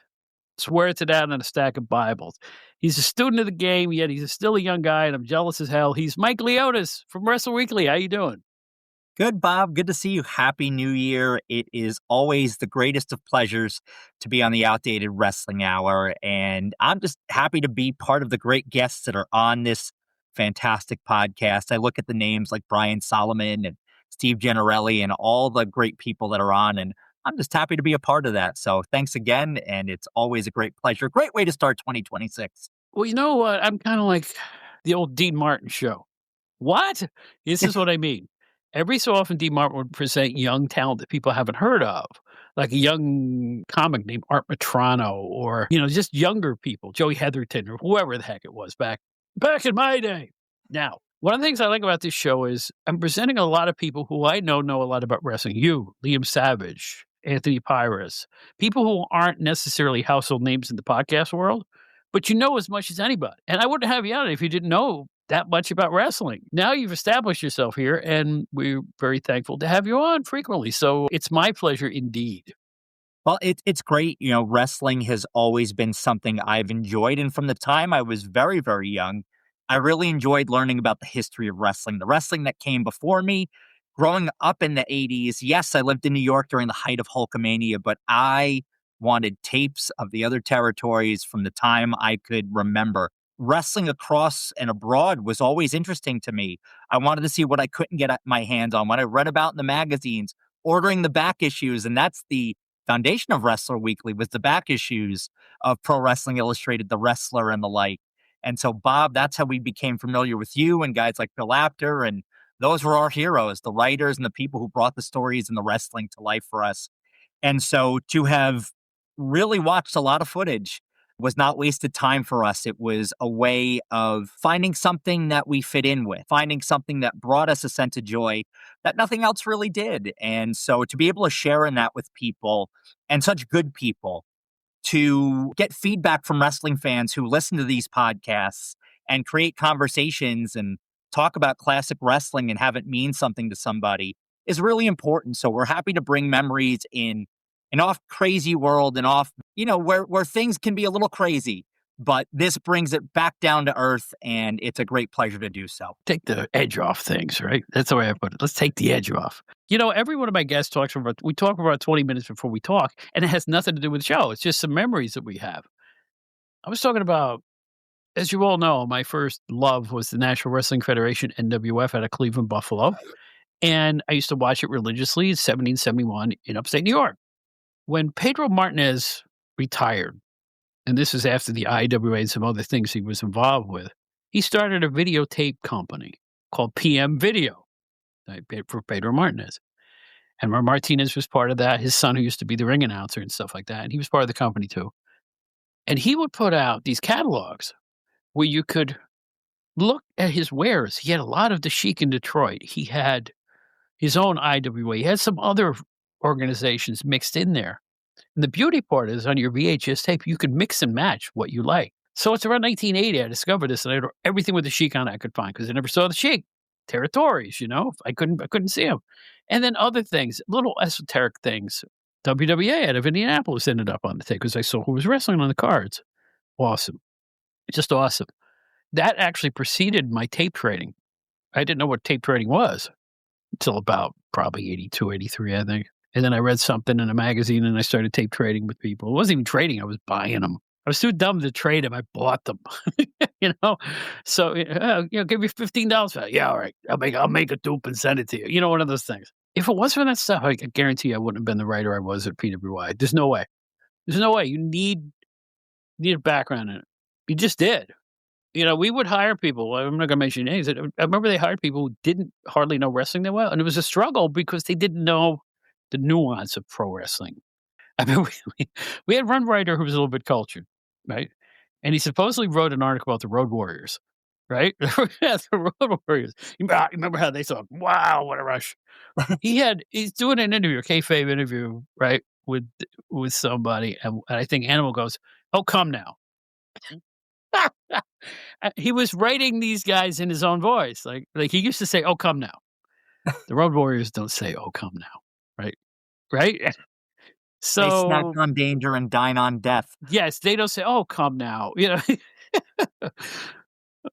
Swear to that on a stack of Bibles. He's a student of the game, yet he's still a young guy, and I'm jealous as hell. He's Mike Leotis from Wrestler Weekly. How you doing? Good, Bob. Good to see you. Happy New Year. It is always the greatest of pleasures to be on the Outdated Wrestling Hour, and I'm just happy to be part of the great guests that are on this fantastic podcast. I look at the names like Brian Solomon and Steve Gennarelli and all the great people that are on, and I'm just happy to be a part of that. So thanks again, and it's always a great pleasure. Great way to start 2026. Well, you know what? I'm kind of like the old Dean Martin show. What? This is what I mean. Every so often, Dean Martin would present young talent that people haven't heard of, like a young comic named Art Matrano, or just younger people, Joey Heatherton, or whoever the heck it was back in my day. Now, one of the things I like about this show is I'm presenting a lot of people who I know a lot about wrestling. You, Liam Savage, Anthony Pyrus, people who aren't necessarily household names in the podcast world, but you know as much as anybody. And I wouldn't have you on if you didn't know that much about wrestling. Now you've established yourself here, and we're very thankful to have you on frequently. So it's my pleasure indeed. Well, it's great. Wrestling has always been something I've enjoyed. And from the time I was very, very young, I really enjoyed learning about the history of wrestling, the wrestling that came before me. Growing up in the 80s, yes, I lived in New York during the height of Hulkamania, but I wanted tapes of the other territories from the time I could remember. Wrestling across and abroad was always interesting to me. I wanted to see what I couldn't get my hands on, what I read about in the magazines, ordering the back issues, and that's the foundation of Wrestler Weekly, was the back issues of Pro Wrestling Illustrated, The Wrestler, and the like. And so, Bob, that's how we became familiar with you and guys like Bill Apter, and those were our heroes, the writers and the people who brought the stories and the wrestling to life for us. And so to have really watched a lot of footage was not wasted time for us. It was a way of finding something that we fit in with, finding something that brought us a sense of joy that nothing else really did. And so to be able to share in that with people, and such good people, to get feedback from wrestling fans who listen to these podcasts and create conversations and talk about classic wrestling and have it mean something to somebody is really important. So we're happy to bring memories in an off crazy world and off, where things can be a little crazy, but this brings it back down to earth, and it's a great pleasure to do so. Take the edge off things, right? That's the way I put it. Let's take the edge off. Every one of my guests we talk for about 20 minutes before we talk, and it has nothing to do with the show. It's just some memories that we have. I was talking about, as you all know, my first love was the National Wrestling Federation, NWF, out of Cleveland, Buffalo. And I used to watch it religiously in 70 and 71 in upstate New York. When Pedro Martinez retired, and this is after the IWA and some other things he was involved with, he started a videotape company called PM Video for Pedro Martinez. And Martinez was part of that. His son, who used to be the ring announcer and stuff like that, and he was part of the company too. And he would put out these catalogs where you could look at his wares. He had a lot of the Sheik in Detroit. He had his own IWA. He had some other organizations mixed in there. And the beauty part is on your VHS tape, you could mix and match what you like. So it's around 1980 I discovered this, and I had everything with the Sheik on it I could find because I never saw the Sheik. Territories, I couldn't see him. And then other things, little esoteric things. WWA out of Indianapolis ended up on the tape because I saw who was wrestling on the cards. Awesome. Just awesome. That actually preceded my tape trading. I didn't know what tape trading was until about probably 82, 83, I think. And then I read something in a magazine and I started tape trading with people. It wasn't even trading. I was buying them. I was too dumb to trade them. I bought them, So, give me $15 for that. Yeah, all right. I'll make a dupe and send it to you. One of those things. If it wasn't for that stuff, I guarantee I wouldn't have been the writer I was at PWI. There's no way. There's no way. You need a background in it. You just did. We would hire people. I'm not going to mention names. I remember they hired people who didn't hardly know wrestling that well. And it was a struggle because they didn't know the nuance of pro wrestling. I mean, we had one writer who was a little bit cultured, right? And he supposedly wrote an article about the Road Warriors, right? The Road Warriors. You remember how they thought, wow, what a rush. He's doing an interview, a kayfabe interview, right? With somebody. And I think Animal goes, oh, come now. He was writing these guys in his own voice. Like he used to say, oh, come now. The Road Warriors don't say, oh, come now. Right? So they snack on danger and dine on death. Yes, they don't say, oh, come now.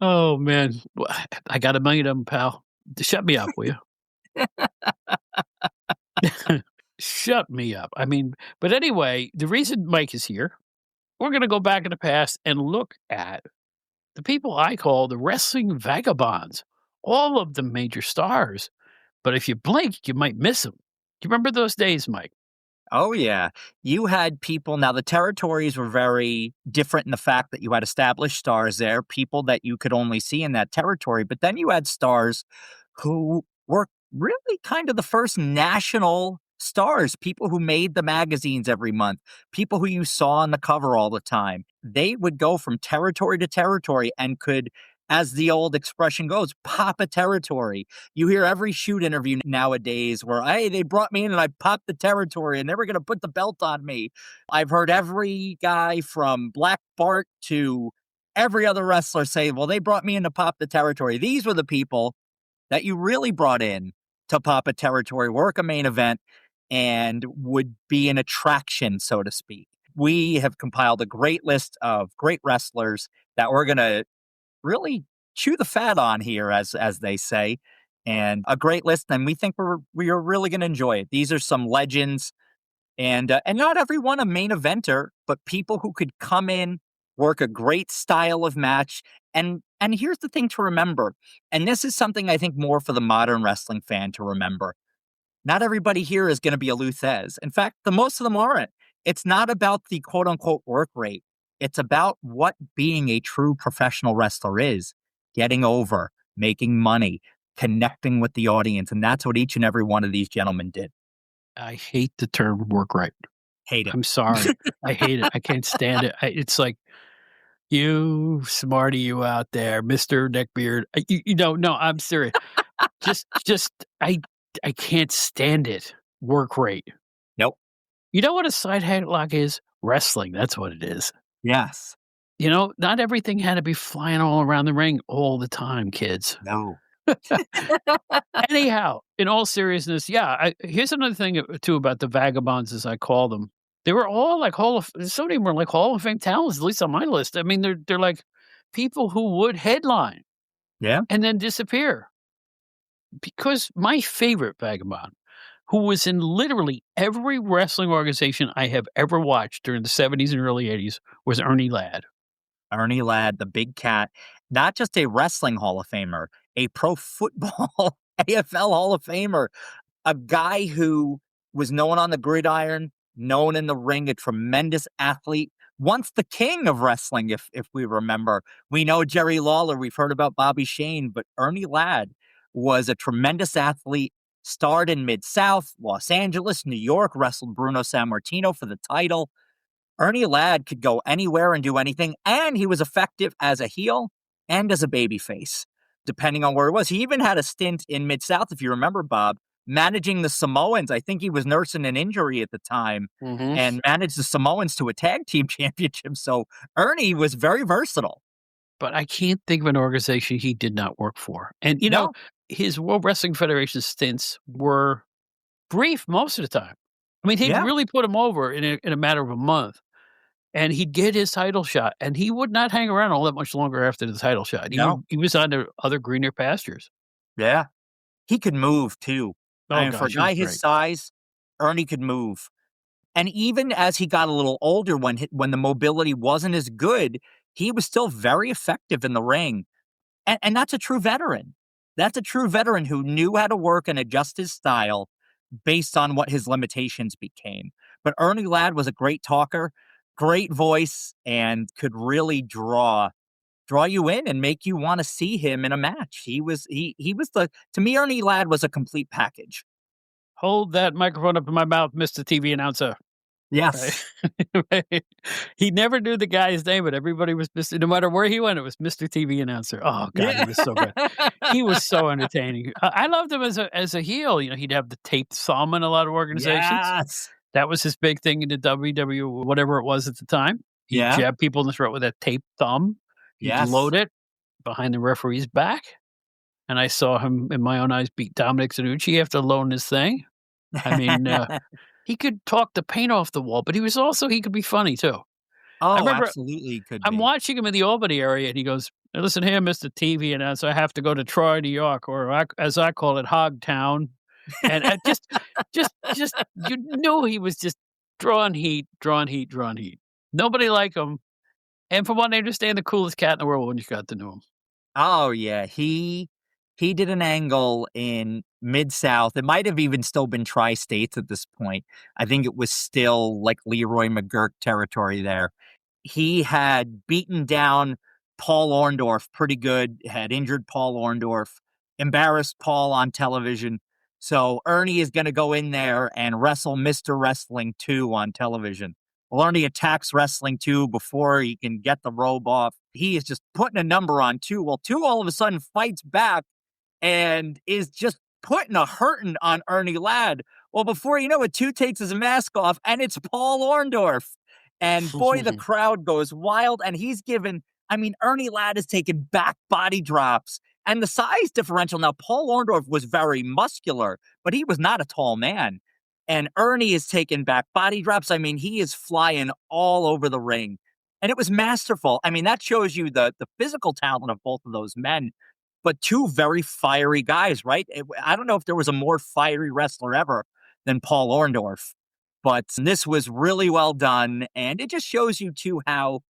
Oh, man. I got 1 million of them, pal. Shut me up, will you? Shut me up. I mean, but anyway, the reason Mike is here, we're going to go back in the past and look at the people I call the wrestling vagabonds, all of them major stars. But if you blink, you might miss them. Do you remember those days, Mike? Oh, yeah. You had people. Now, the territories were very different in the fact that you had established stars there, people that you could only see in that territory. But then you had stars who were really kind of the first national stars, people who made the magazines every month, people who you saw on the cover all the time. They would go from territory to territory and could, as the old expression goes, pop a territory. You hear every shoot interview nowadays where, hey, they brought me in and I popped the territory and they were going to put the belt on me. I've heard every guy from Black Bart to every other wrestler say, well, they brought me in to pop the territory. These were the people that you really brought in to pop a territory, work a main event, and would be an attraction, so to speak. We have compiled a great list of great wrestlers that we're going to really chew the fat on here, as they say, and a great list. And we think we are really going to enjoy it. These are some legends, and not everyone a main eventer, but people who could come in, work a great style of match. And here's the thing to remember, and this is something I think more for the modern wrestling fan to remember. Not everybody here is going to be a Luthez. In fact, most of them aren't. It's not about the quote unquote work rate. It's about what being a true professional wrestler is. Getting over, making money, connecting with the audience. And that's what each and every one of these gentlemen did. I hate the term work rate. Hate it. I'm sorry. I hate it. I can't stand it. It's like, you smarty, you out there, Mr. Neckbeard. No, I'm serious. I can't stand it. Work rate. Nope. You know what a side headlock is? Wrestling. That's what it is. Yes. Not everything had to be flying all around the ring all the time, kids. No. Anyhow, in all seriousness, yeah, here's another thing, too, about the Vagabonds, as I call them. They were all, like, some of them were, like, Hall of Fame talents, at least on my list. I mean, they're, like, people who would headline Yeah. and then disappear. Because my favorite Vagabond, who was in literally every wrestling organization I have ever watched during the '70s and early '80s, was Ernie Ladd. Ernie Ladd, the big cat, not just a wrestling Hall of Famer, a pro football AFL Hall of Famer, a guy who was known on the gridiron, known in the ring, a tremendous athlete, once the king of wrestling, if we remember. We know Jerry Lawler, we've heard about Bobby Shane, but Ernie Ladd was a tremendous athlete, starred in Mid-South, Los Angeles, New York, wrestled Bruno Sammartino for the title. Ernie Ladd could go anywhere and do anything, and he was effective as a heel and as a babyface, depending on where he was. He even had a stint in Mid-South, if you remember, Bob, managing the Samoans. I think he was nursing an injury at the time and managed the Samoans to a tag team championship. So Ernie was very versatile. But I can't think of an organization he did not work for. And, No. his World Wrestling Federation stints were brief most of the time. I mean, he'd Yeah. really put him over in a matter of a month. And he'd get his title shot, and he would not hang around all that much longer after the title shot. No. He was on to other greener pastures. Yeah. He could move too. Oh, For a gosh, he guy was his great. size, Ernie could move. And even as he got a little older, when the mobility wasn't as good, he was still very effective in the ring. And that's a true veteran. That's a true veteran who knew how to work and adjust his style based on what his limitations became. But Ernie Ladd was a great talker, great voice, and could really draw you in and make you want to see him in a match. He was to me, Ernie Ladd was a complete package. Hold that microphone up to my mouth, Mr. TV announcer. Yes. Right? He never knew the guy's name, but everybody was Mr. No matter where he went, it was Mr. TV announcer. Oh, God, Yeah. he was so good. He was so entertaining. I loved him as a heel. He'd have the taped thumb in a lot of organizations. Yes. That was his big thing in the WW, whatever it was at the time. He'd Yeah. jab people in the throat with that taped thumb. He'd Yes. load it behind the referee's back. And I saw him in my own eyes beat Dominic Zanucci after loading his thing. I mean, he could talk the paint off the wall, but he could be funny too. I Oh, remember absolutely he could I'm be. watching him in the Albany area, and he goes, "Now listen here, Mr. TV announcer, I have to go to Troy, New York, or as I call it, Hogtown." And just you knew he was just drawing heat. Nobody like him. And from what I understand, the coolest cat in the world when you got to know him. Oh, yeah. He did an angle in Mid-South. It might have even still been Tri-States at this point. I think it was still like Leroy McGurk territory there. He had beaten down Paul Orndorff pretty good, had injured Paul Orndorff, embarrassed Paul on television. So Ernie is going to go in there and wrestle Mr. Wrestling 2 on television. Well, Ernie attacks Wrestling 2 before he can get the robe off. He is just putting a number on 2. Well, 2 all of a sudden fights back and is just putting a hurting on Ernie Ladd. Well, before you know it, 2 takes his mask off, and it's Paul Orndorff. And boy, the crowd goes wild, and Ernie Ladd is taking back body drops. And the size differential, now Paul Orndorff was very muscular, but he was not a tall man. And Ernie is taking back body drops. He is flying all over the ring. And it was masterful. That shows you the physical talent of both of those men, but 2 very fiery guys, right? I don't know if there was a more fiery wrestler ever than Paul Orndorff, but this was really well done. And it just shows you, too, how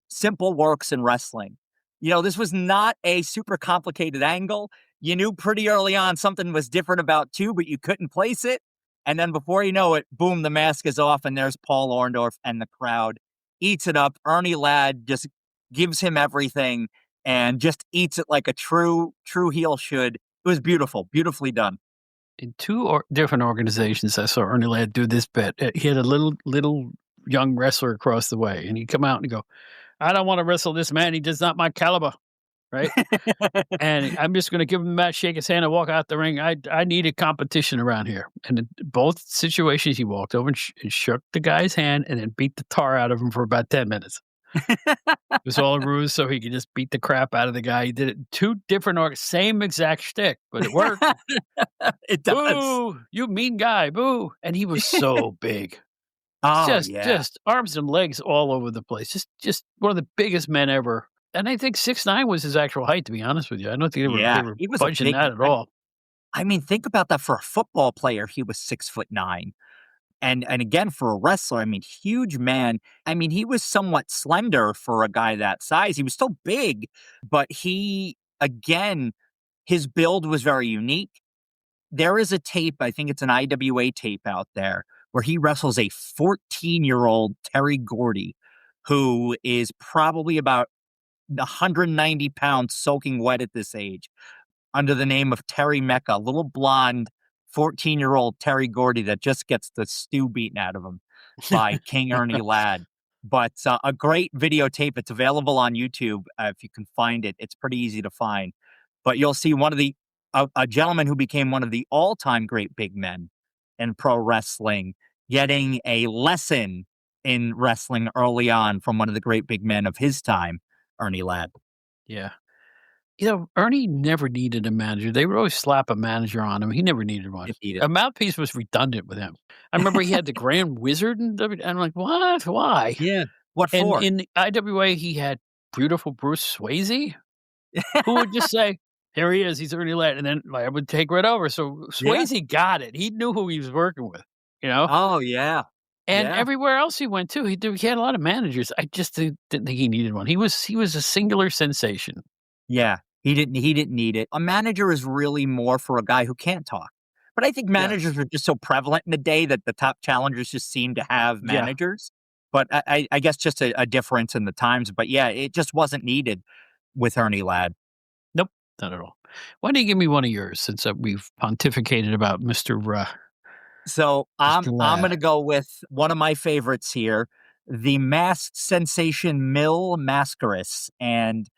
simple works in wrestling. This was not a super complicated angle. You knew pretty early on something was different about 2, but you couldn't place it. And then before you know it, boom, the mask is off, and there's Paul Orndorff, and the crowd eats it up. Ernie Ladd just gives him everything and just eats it like a true heel should. It was beautiful, beautifully done. In 2 different organizations, I saw Ernie Ladd do this bit. He had a little young wrestler across the way, and he'd come out and go, "I don't want to wrestle this man. He does not my caliber." Right? And I'm just going to give him a match, shake his hand, and walk out the ring. I needed competition around here. And in both situations, he walked over and shook the guy's hand and then beat the tar out of him for about 10 minutes. It was all a ruse so he could just beat the crap out of the guy. He did it in 2 different same exact shtick, but it worked. It does. "Boo, you mean guy, boo." And he was so big. Oh, Just yeah. just arms and legs all over the place. Just one of the biggest men ever. And I think 6'9" was his actual height, to be honest with you. I don't think they Yeah, were he was a budging big that at all. I mean, think about that for a football player, he was 6'9". And again, for a wrestler, I mean, huge man. I mean, he was somewhat slender for a guy that size. He was still big, but again, his build was very unique. There is a tape, I think it's an IWA tape out there, where he wrestles a 14-year-old Terry Gordy, who is probably about 190 pounds soaking wet at this age, under the name of Terry Mecca, little blonde 14-year-old Terry Gordy that just gets the stew beaten out of him by King Ernie Ladd. But a great videotape. It's available on YouTube if you can find it. It's pretty easy to find. But you'll see a gentleman who became one of the all-time great big men in pro wrestling getting a lesson in wrestling early on from one of the great big men of his time, Ernie Ladd. Yeah. Ernie never needed a manager. They would always slap a manager on him. He never needed one. Didn't need it. A mouthpiece was redundant with him. I remember he had the Grand Wizard, and I'm like, "What? Why?" Yeah. What And for? in the IWA, he had beautiful Bruce Swayze, who would just say, "Here he is, he's Ernie Ladd," and then I would take right over. So Yeah. Swayze got it. He knew who he was working with, you know? Oh, yeah. And Yeah. everywhere else he went to, he had a lot of managers. I just didn't think he needed one. He was a singular sensation. Yeah. He didn't need it. A manager is really more for a guy who can't talk. But I think Yeah. managers are just so prevalent in the day that the top challengers just seem to have Yeah. managers. But I guess just a difference in the times. But yeah, it just wasn't needed with Ernie Ladd. Nope, not at all. Why don't you give me one of yours since, we've pontificated about So Mr. I'm Ladd? gonna go with one of my favorites here, the masked sensation Mil Mascaris, and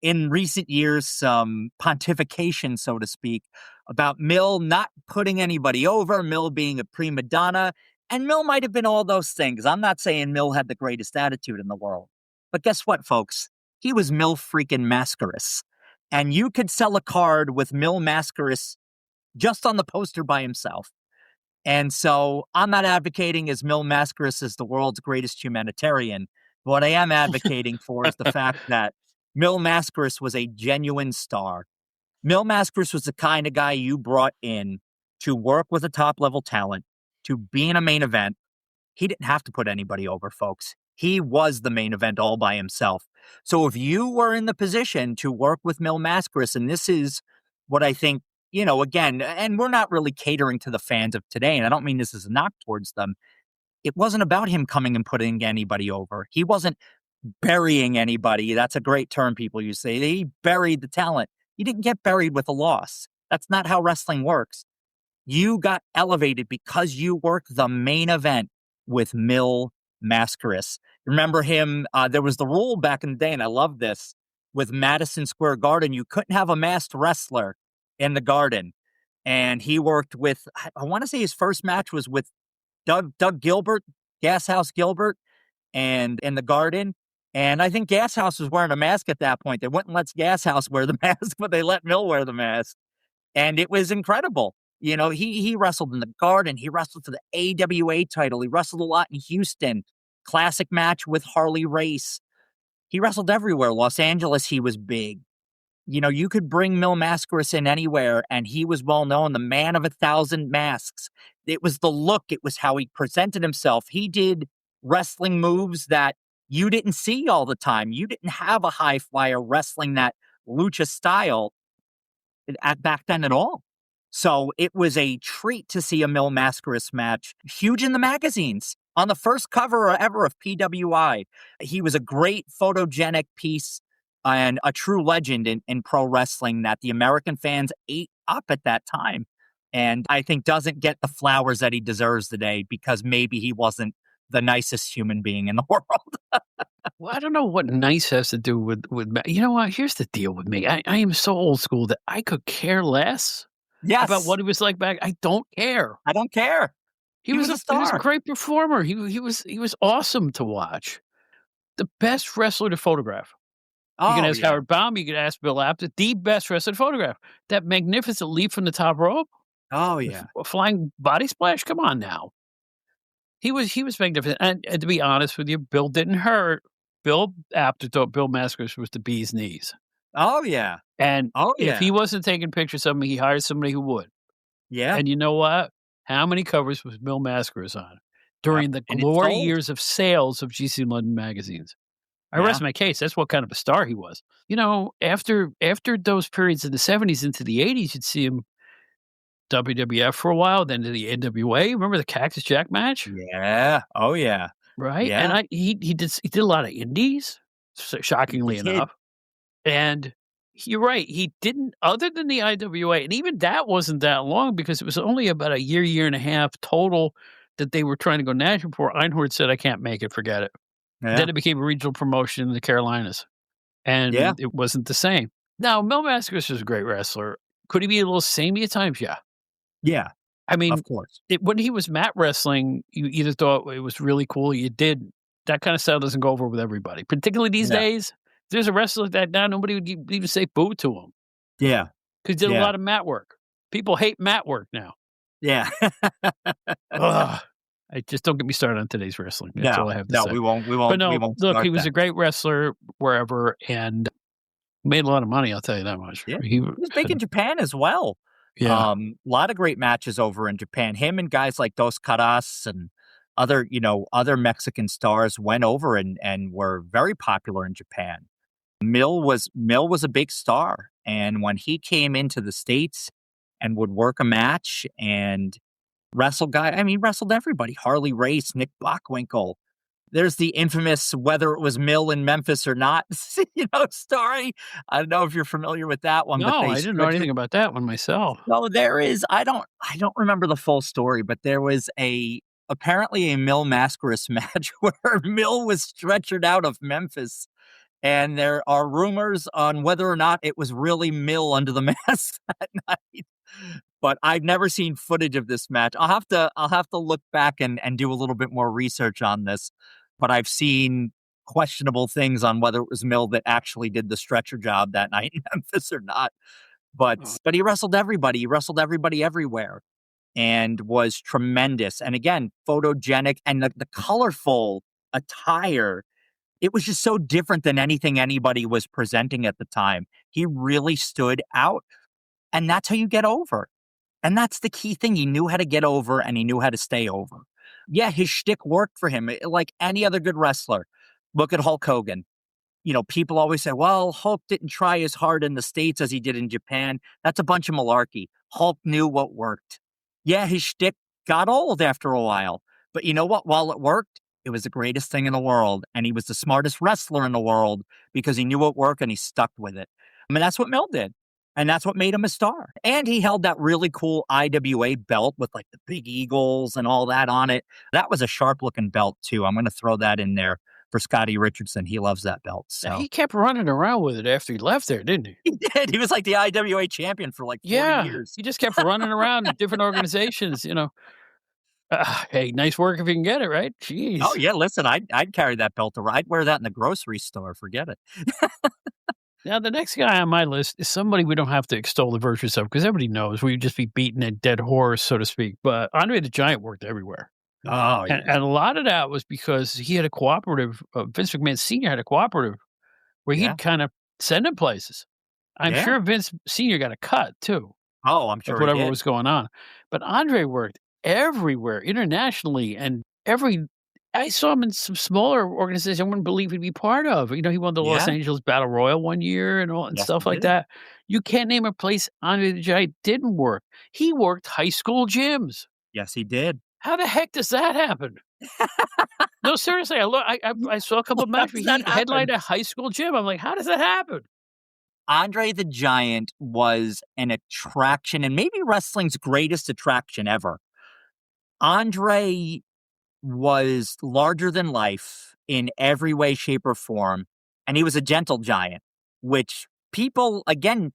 in recent years, some pontification, so to speak, about Mil not putting anybody over, Mil being a prima donna, and Mil might have been all those things. I'm not saying Mil had the greatest attitude in the world, but guess what, folks? He was Mil freaking Mascaris, and you could sell a card with Mil Mascaris just on the poster by himself. And so I'm not advocating as Mil Mascaris is the world's greatest humanitarian. What I am advocating for is the fact that Mil Mascaris was a genuine star. Mil Mascaris was the kind of guy you brought in to work with a top level talent, to be in a main event. He didn't have to put anybody over, folks. He was the main event all by himself. So if you were in the position to work with Mil Mascaris, and this is what I think, again, and we're not really catering to the fans of today, and I don't mean this as a knock towards them. It wasn't about him coming and putting anybody over. He wasn't burying anybody. That's a great term people use. Say he buried the talent. He didn't get buried with a loss. That's not how wrestling works. You got elevated because you worked the main event with Mil Mascaris. Remember him? There was the rule back in the day, and I love this, with Madison Square Garden. You couldn't have a masked wrestler in the Garden. And he worked with, I want to say his first match was with Doug Gilbert, Gas House Gilbert, and in the Garden. And I think Gas House was wearing a mask at that point. They wouldn't let Gas House wear the mask, but they let Mil wear the mask. And it was incredible. He wrestled in the Garden. He wrestled for the AWA title. He wrestled a lot in Houston. Classic match with Harley Race. He wrestled everywhere. Los Angeles, he was big. You could bring Mil Mascaris in anywhere, and he was well known, the man of 1,000 masks. It was the look. It was how he presented himself. He did wrestling moves that you didn't see all the time. You didn't have a high flyer wrestling that lucha style back then at all. So it was a treat to see a Mil Mascaris match, huge in the magazines. On the first cover ever of PWI, he was a great photogenic piece and a true legend in pro wrestling that the American fans ate up at that time. And I think doesn't get the flowers that he deserves today because maybe he wasn't the nicest human being in the world. Well, I don't know what nice has to do with you know what? Here's the deal with me. I am so old school that I could care less about Yes, what he was like back. I don't care. I don't care. He was a He was a star. great performer. He was awesome to watch. the best wrestler to photograph. You Oh, can ask yeah. Howard Baum, you can ask Bill Apter, the best wrestler to photograph. That magnificent leap from the top rope, Oh, the yeah. flying body splash, come on now. He was magnificent, and to be honest with you, Bill didn't hurt. Bill Apter thought Bill Mascaris was the bee's knees, Oh, yeah. and Oh, if yeah. he wasn't taking pictures of me, he hired somebody who would. Yeah. And you know what? How many covers was Bill Mascaris on Yep. during the And it glory sold. years of sales of GC London magazines? I Yeah. rest my case. That's what kind of a star he was. You know, after those periods in the '70s into the '80s, you'd see him WWF for a while, then to the NWA. Remember the Cactus Jack match? Yeah. Oh, yeah. Right? And Yeah. he did a lot of indies, shockingly He did. enough. And you're right, he didn't, other than the IWA, and even that wasn't that long because it was only about a year and a half total that they were trying to go national for. Einhorn said, "I can't make it, forget it." Yeah. Then it became a regional promotion in the Carolinas, Yeah. and it wasn't the same. Now, Mil Mascaris was a great wrestler. Could he be a little samey at times? Yeah. Yeah. I Of mean, course. when he was mat wrestling, you either thought it was really cool, you did. That kind of style doesn't go over with everybody, particularly these No. days. If there's a wrestler like that now, nobody would even say boo to him Yeah. because he did a Yeah. lot of mat work. People hate mat work now. Yeah. Ugh. I just don't get me started on today's wrestling. That's all I have to No, say. we won't But no, look, start he was that. a great wrestler wherever and made a lot of money, I'll tell you that much. Yeah. He He was big in Japan as well. yeah. A lot of great matches over in Japan. Him and guys like Dos Caras and other Mexican stars went over and were very popular in Japan. Mill was a big star, and when he came into the States and would work a match and wrestled everybody. Harley Race, Nick Bockwinkel. There's the infamous whether it was Mill in Memphis or not, story. I don't know if you're familiar with that one, but No, they I didn't know anything about that one myself. no, there is. I don't remember the full story, but there was apparently a Mill Mascaris match where Mill was stretchered out of Memphis, and there are rumors on whether or not it was really Mill under the mask that night. But I've never seen footage of this match. I'll have to look back and do a little bit more research on this. But I've seen questionable things on whether it was Mill that actually did the stretcher job that night in Memphis or not. But he wrestled everybody. He wrestled everybody everywhere and was tremendous. And again, photogenic and the colorful attire. It was just so different than anything anybody was presenting at the time. He really stood out. And that's how you get over. And that's the key thing. He knew how to get over and he knew how to stay over. Yeah, his shtick worked for him like any other good wrestler. Look at Hulk Hogan. People always say, well, Hulk didn't try as hard in the States as he did in Japan. That's a bunch of malarkey. Hulk knew what worked. Yeah, his shtick got old after a while. But you know what? While it worked, it was the greatest thing in the world. And he was the smartest wrestler in the world because he knew what worked and he stuck with it. I mean, that's what Mill did. And that's what made him a star. And he held that really cool IWA belt with like the big eagles and all that on it. That was a sharp looking belt too. I'm going to throw that in there for Scotty Richardson. He loves that belt. So He kept running around with it after he left there, didn't he? he did. He was like the IWA champion for like 40 years. He just kept running around in different organizations, Hey, nice work if you can get it, right? Jeez. Oh yeah, listen, I'd carry that belt around. I'd wear that in the grocery store. Forget it. Now, the next guy on my list is somebody we don't have to extol the virtues of because everybody knows we'd just be beating a dead horse, so to speak. But Andre the Giant worked everywhere. Oh yeah. And a lot of that was because he had a cooperative, Vince McMahon Sr. had a cooperative where Yeah. he'd kind of send him places. I'm Yeah. sure Vince Sr. got a cut too Oh, I'm of sure he whatever did. was going on. But Andre worked everywhere internationally and I saw him in some smaller organizations I wouldn't believe he'd be part of. He won the Los Yeah. Angeles Battle Royal one year and Yes, stuff he like did. that. You can't name a place Andre the Giant didn't work. He worked high school gyms. Yes, he did. How the heck does that happen? No, seriously. I saw a couple of How matches does where that he happen? headlined a high school gym. I'm like, how does that happen? Andre the Giant was an attraction and maybe wrestling's greatest attraction ever. Andre was larger than life in every way, shape, or form. And he was a gentle giant, which people, again,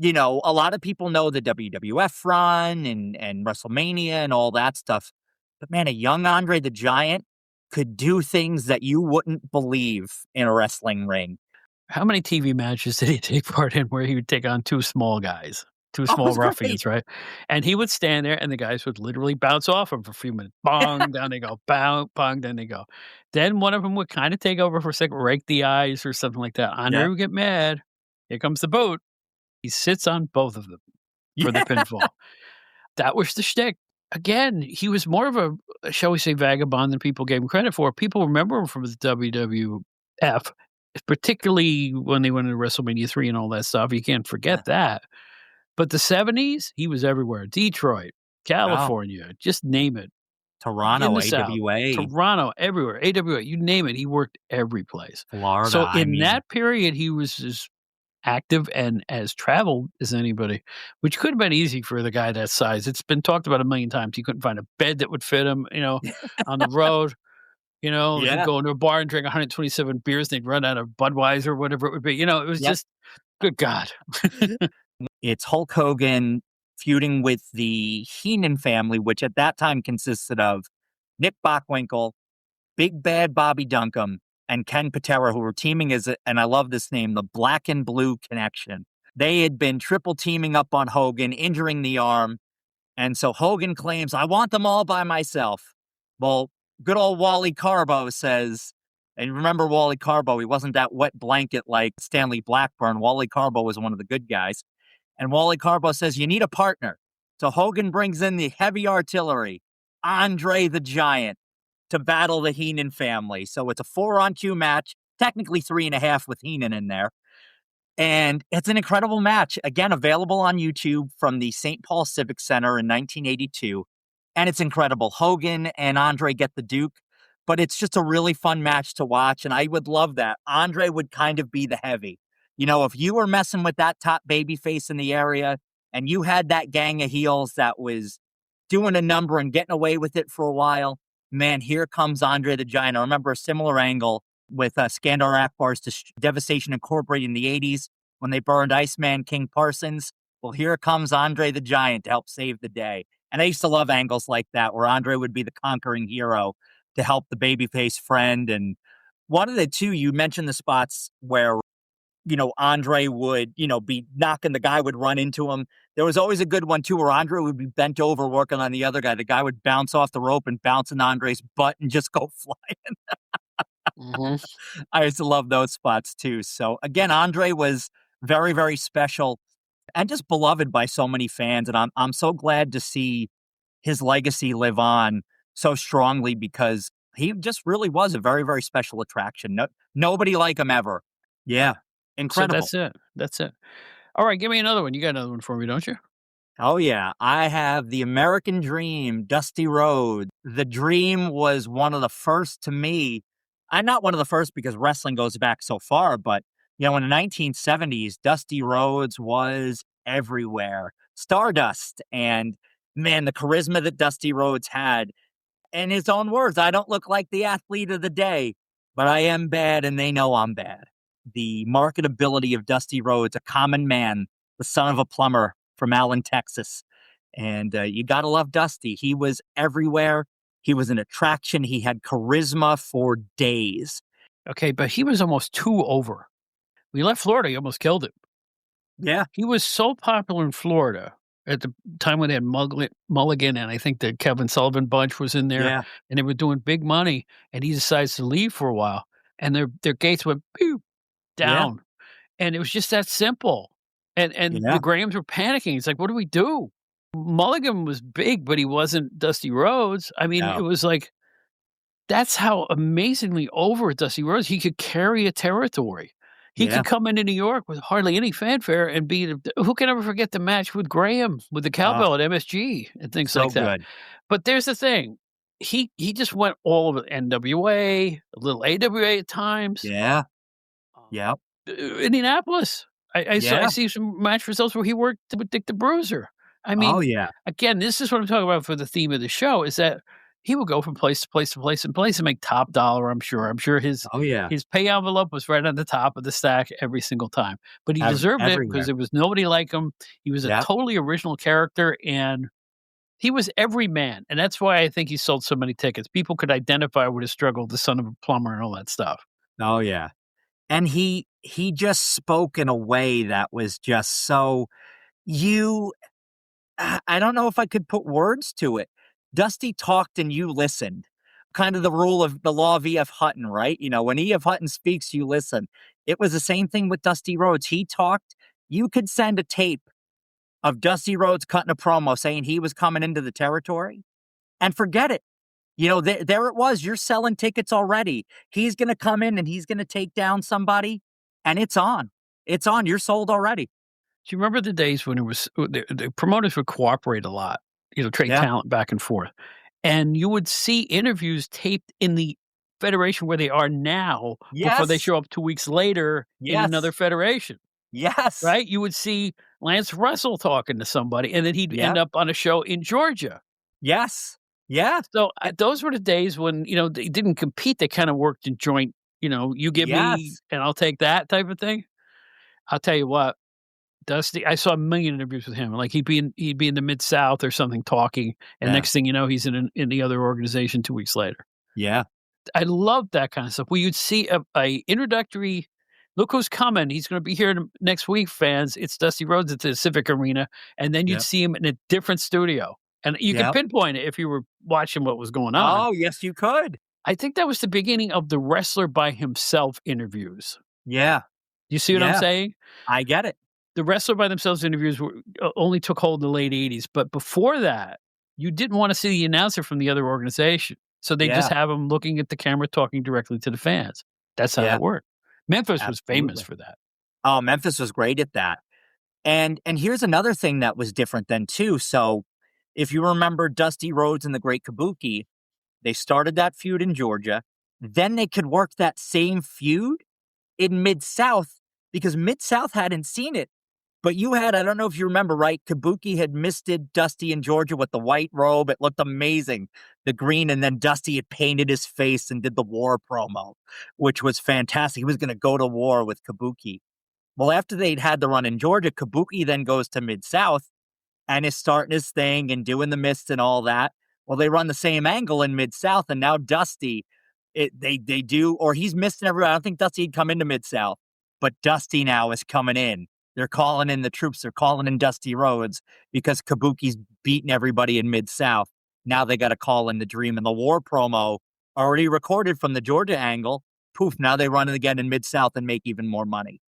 a lot of people know the WWF run and WrestleMania and all that stuff. But man, a young Andre the Giant could do things that you wouldn't believe in a wrestling ring. How many TV matches did he take part in where he would take on two small guys, two Oh, it small was great. ruffians, right? And he would stand there, and the guys would literally bounce off him for a few minutes. Bong, down they go. Bang, bong, down they go. Then one of them would kind of take over for a second, rake the eyes or something like that. Andre Yeah. would get mad. Here comes the boot. He sits on both of them for the pinfall. That was the shtick. Again, he was more of a, shall we say, vagabond than people gave him credit for. People remember him from the WWF, particularly when they went into WrestleMania 3 and all that stuff. You can't forget that. But the 70s, he was everywhere. Detroit, California, just name it. Toronto, In the South, AWA. Toronto, everywhere. AWA, you name it. He worked every place. Florida. So in that period, he was as active and as traveled as anybody, which could have been easy for the guy that size. It's been talked about a million times. He couldn't find a bed that would fit him, on the road. He'd go into a bar and drink 127 beers, and they'd run out of Budweiser or whatever it would be. It was just, good God. It's Hulk Hogan feuding with the Heenan family, which at that time consisted of Nick Bockwinkel, Big Bad Bobby Duncombe, and Ken Patera, who were teaming and I love this name, the Black and Blue Connection. They had been triple teaming up on Hogan, injuring the arm. And so Hogan claims, I want them all by myself. Well, good old Wally Carbo says, and remember Wally Carbo, he wasn't that wet blanket like Stanley Blackburn. Wally Carbo was one of the good guys. And Wally Carbo says, you need a partner. So Hogan brings in the heavy artillery, Andre the Giant, to battle the Heenan family. So it's a 4-on-2 match, technically 3.5 with Heenan in there. And it's an incredible match. Again, available on YouTube from the St. Paul Civic Center in 1982. And it's incredible. Hogan and Andre get the Duke, but it's just a really fun match to watch. And I would love that. Andre would kind of be the heavy. If you were messing with that top baby face in the area and you had that gang of heels that was doing a number and getting away with it for a while, man, here comes Andre the Giant. I remember a similar angle with Skandar Akbar's Devastation Incorporated in the 80s when they burned Iceman King Parsons. Well, here comes Andre the Giant to help save the day. And I used to love angles like that where Andre would be the conquering hero to help the babyface friend. And one of the two, you mentioned the spots where, Andre would, be knocking, the guy would run into him. There was always a good one, too, where Andre would be bent over working on the other guy. The guy would bounce off the rope and bounce in Andre's butt and just go flying. I used to love those spots, too. So, again, Andre was very, very special and just beloved by so many fans. And I'm so glad to see his legacy live on so strongly because he just really was a very, very special attraction. Nobody like him ever. Yeah. Incredible. So that's it. All right, give me another one. You got another one for me, don't you? Oh, yeah. I have the American Dream, Dusty Rhodes. The Dream was one of the first to me. I'm not one of the first because wrestling goes back so far, but, in the 1970s, Dusty Rhodes was everywhere. Stardust. And, man, the charisma that Dusty Rhodes had. In his own words, I don't look like the athlete of the day, but I am bad and they know I'm bad. The marketability of Dusty Rhodes, a common man, the son of a plumber from Allen, Texas. And you got to love Dusty. He was everywhere. He was an attraction. He had charisma for days. Okay, but he was almost too over. When he left Florida, he almost killed him. Yeah. He was so popular in Florida at the time when they had Mulligan, and I think the Kevin Sullivan bunch was in there, and they were doing big money, and he decides to leave for a while, and their gates went pew, down. And it was just that simple. And the Grahams were panicking. It's like, what do we do? Mulligan was big, but he wasn't Dusty Rhodes. I mean, It was like, that's how amazingly over Dusty Rhodes. He could carry a territory. He could come into New York with hardly any fanfare and be, who can ever forget the match with Graham, with the cowbell at MSG and things like that. Good. But there's the thing. He just went all over NWA, a little AWA at times. Yeah. Indianapolis. I see some match results where he worked with Dick the Bruiser. I mean, again, this is what I'm talking about for the theme of the show, is that he would go from place to place to place and place and make top dollar, I'm sure. I'm sure his pay envelope was right on the top of the stack every single time. But he deserved it because there was nobody like him. He was a totally original character, and He was every man, and that's why I think he sold so many tickets. People could identify with his struggle, the son of a plumber and all that stuff. Oh, yeah. And he just spoke in a way that was just so you I don't know if I could put words to it. Dusty talked and you listened. Kind of the rule of the law of E.F. Hutton, right? When E.F. Hutton speaks, you listen. It was the same thing with Dusty Rhodes. He talked. You could send a tape of Dusty Rhodes cutting a promo saying he was coming into the territory and forget it. There it was. You're selling tickets already. He's going to come in and he's going to take down somebody, and it's on. It's on. You're sold already. Do you remember the days when it was the promoters would cooperate a lot, trade Yeah. talent back and forth, and you would see interviews taped in the federation where they are now before they Yes. show up 2 weeks later in another Yes. federation, Yes. right? You would see Lance Russell talking to somebody, and then he'd end Yep. up on a show in Georgia. Yes. Yeah. So those were the days when they didn't compete; they kind of worked in joint. You give me Yes. and I'll take that type of thing. I'll tell you what. Dusty, I saw a million interviews with him. Like he'd be in the Mid-South or something talking, and Yeah. next thing you know, he's in the other organization 2 weeks later. Yeah. I loved that kind of stuff. Where you'd see a introductory, look who's coming. He's going to be here next week, fans. It's Dusty Rhodes at the Civic Arena, and then you'd Yep. see him in a different studio, and you could Yep. pinpoint it if you were watching what was going on. Oh, yes, you could. I think that was the beginning of the wrestler by himself interviews. Yeah. You see what I'm Yeah. saying? I get it. The wrestler by themselves interviews only took hold in the late 80s, but before that, you didn't want to see the announcer from the other organization. So they just Yeah. have him looking at the camera, talking directly to the fans. That's how Yeah. that worked. Memphis was famous Absolutely. for that. Oh, Memphis was great at that. And here's another thing that was different then too. So if you remember Dusty Rhodes and the Great Kabuki, they started that feud in Georgia. Then they could work that same feud in Mid-South because Mid-South hadn't seen it. But you had, I don't know if you remember, right? Kabuki had misted Dusty in Georgia with the white robe. It looked amazing. The green, and then Dusty had painted his face and did the war promo, which was fantastic. He was going to go to war with Kabuki. Well, after they'd had the run in Georgia, Kabuki then goes to Mid-South and is starting his thing and doing the mist and all that. Well, they run the same angle in Mid-South, and now Dusty, they do, or he's missing everybody. I don't think Dusty had come into Mid-South, but Dusty now is coming in. They're calling in the troops. They're calling in Dusty Rhodes because Kabuki's beating everybody in Mid-South. Now they got to call in the Dream, and the war promo already recorded from the Georgia angle. Poof, now they run it again in Mid-South and make even more money.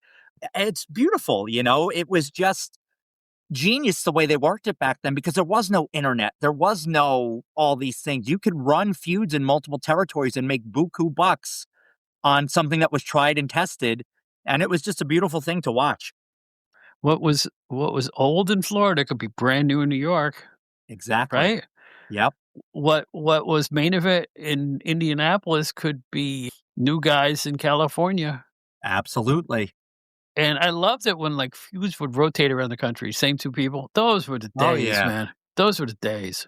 It's beautiful, It was just genius the way they worked it back then because there was no internet. There was no all these things. You could run feuds in multiple territories and make buku bucks on something that was tried and tested, and it was just a beautiful thing to watch. What was old in Florida could be brand new in New York, Exactly. right? Yep. What was main event in Indianapolis could be new guys in California. Absolutely. And I loved it when like feuds would rotate around the country, same two people. Those were the Oh, days, yeah. man. Those were the days.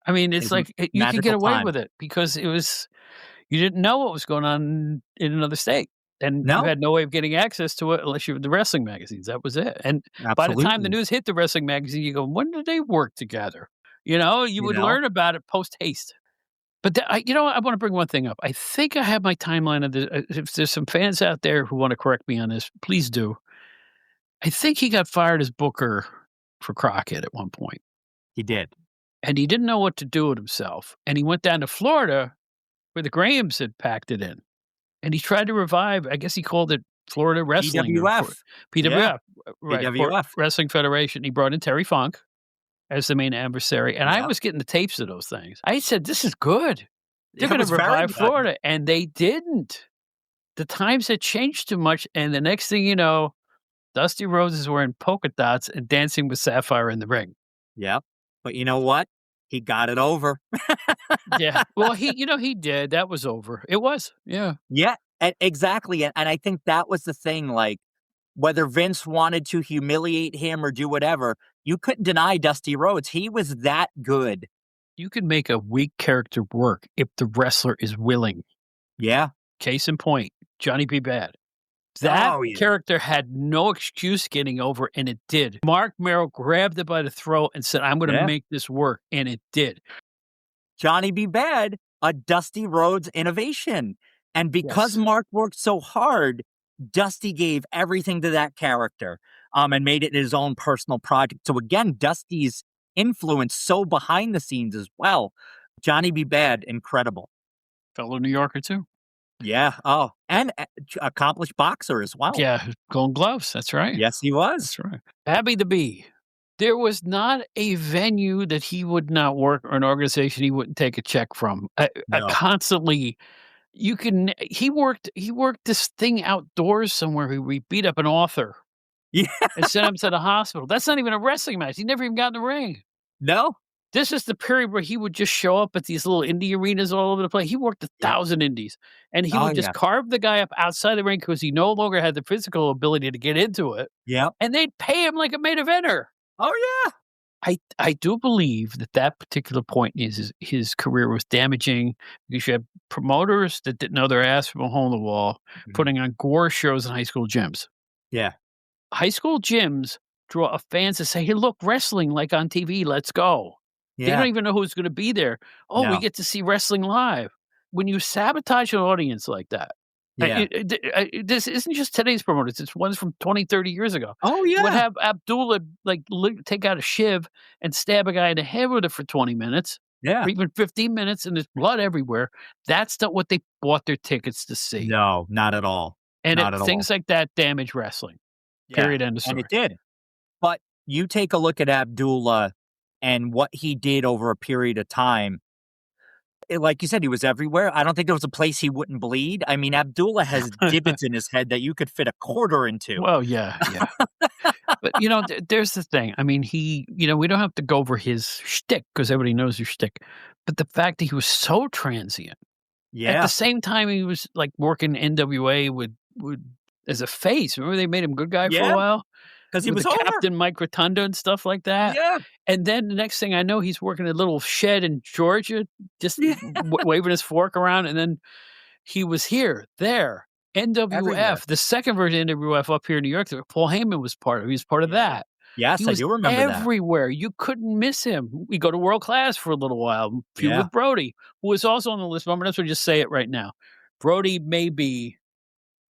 I mean, it's It's like you could get magical away time. with it because you didn't know what was going on in another state. And you No. had no way of getting access to it unless you were the wrestling magazines. That was it. And by the time the Absolutely. news hit the wrestling magazine, you go, when did they work together? You would learn about it post haste. But I want to bring one thing up. I think I have my timeline of this. If there's some fans out there who want to correct me on this, please do. I think he got fired as booker for Crockett at one point. He did. And he didn't know what to do with himself. And he went down to Florida where the Grahams had packed it in. And he tried to revive, I guess he called it Florida Wrestling. PWF. PWF, right. PWF. Wrestling Federation. He brought in Terry Funk as the main adversary. And I Yeah. was getting the tapes of those things. I said, this is good. They're It going was to very revive good. Florida. And they didn't. The times had changed too much. And the next thing you know, Dusty Rhodes is wearing polka dots and dancing with Sapphire in the ring. Yep. But you know what? He got it over. Yeah. Well, he did. That was over. It was. Yeah. Yeah, exactly. And I think that was the thing. Like, whether Vince wanted to humiliate him or do whatever, you couldn't deny Dusty Rhodes. He was that good. You can make a weak character work if the wrestler is willing. Yeah. Case in point, Johnny B. Bad. That Oh, yeah. character had no excuse getting over, and it did. Mark Merrill grabbed it by the throat and said, "I'm gonna Yeah. make this work," and it did. Johnny B. Bad, a Dusty Rhodes innovation. And because Yes. Mark worked so hard, Dusty gave everything to that character, and made it his own personal project. So again, Dusty's influence so behind the scenes as well. Johnny B. Bad, incredible. Fellow New Yorker too. Yeah. Oh, and accomplished boxer as well. Yeah, Golden Gloves, that's right. Yes, he was. That's right. Abby the Bee. There was not a venue that he would not work or an organization he wouldn't take a check from. No. Constantly, he worked this thing outdoors somewhere where we beat up an author Yeah. and sent him to the hospital. That's not even a wrestling match. He never even got in the ring. No. This is the period where he would just show up at these little indie arenas all over the place. He worked 1,000 indies, and he Oh, would just yeah. carve the guy up outside the ring because he no longer had the physical ability to get into it, Yeah. and they'd pay him like a main eventer. Oh, yeah. I do believe that particular point in his career was damaging because you had promoters that didn't know their ass from a hole in the wall, putting on gore shows in high school gyms. Yeah. High school gyms draw fans to say, "Hey, look, wrestling like on TV, let's go." They Yeah. don't even know who's gonna be there. "Oh, we No. get to see wrestling live." When you sabotage an audience like that, Yeah. this isn't just today's promoters, it's ones from 20, 30 years ago. Oh, You would yeah. have Abdullah, like, take out a shiv and stab a guy in the head with it for 20 minutes Yeah. or even 15 minutes, and there's blood everywhere. That's not what they bought their tickets to see. No, not at all. And Not at all. things like that damage wrestling. Yeah, Period, end of and story. it did. But you take a look at Abdullah and what he did over a period of time. Like you said, he was everywhere. I don't think there was a place he wouldn't bleed. I mean, Abdullah has divots in his head that you could fit a quarter into. Well, yeah. But, there's the thing. I mean, we don't have to go over his shtick because everybody knows his shtick. But the fact that he was so transient. At Yeah. the same time, he was, like, working NWA with as a face. Remember they made him good guy for Yeah. a while? Because he With was the over. Captain Mike Rotunda and stuff like that? Yeah. And then the next thing I know, he's working a little shed in Georgia, just Yeah. waving his fork around, and then he was here, there, NWF, Everywhere. the second version of NWF up here in New York that Paul Heyman was part of. He was part of Yeah. that. Yes, He I was do remember that. everywhere. You couldn't miss him. We go to World Class for a little while, feud Yeah. with Brody, who was also on the list. Remember, that's what just say it right now. Brody may be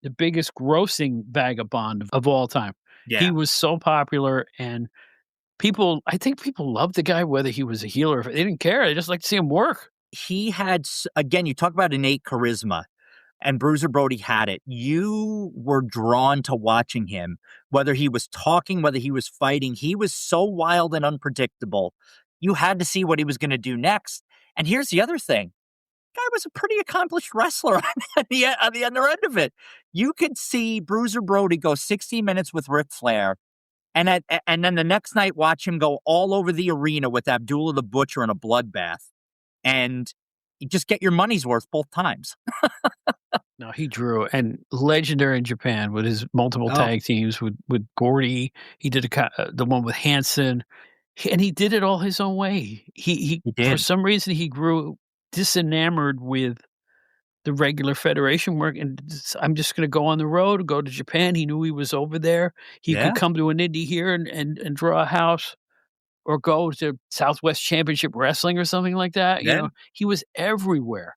the biggest grossing vagabond of all time. Yeah. He was so popular, and I think people loved the guy whether he was a heel or if they didn't care. They just liked to see him work. He had, again, you talk about innate charisma, and Bruiser Brody had it. You were drawn to watching him, whether he was talking, whether he was fighting. He was so wild and unpredictable. You had to see what he was going to do next. And here's the other thing. Guy was a pretty accomplished wrestler on the other end of it. You could see Bruiser Brody go 60 minutes with Ric Flair, and then the next night watch him go all over the arena with Abdullah the Butcher in a bloodbath, and you just get your money's worth both times. No, he drew, and legendary in Japan with his multiple tag teams with Gordy. He did the one with Hansen, and he did it all his own way. He did. For some reason he grew disenamored with the regular federation work, and I'm just going to go on the road, go to Japan. He knew he was over there. He Yeah. could come to an indie here and draw a house, or go to Southwest Championship Wrestling or something like that. Yeah. He was everywhere.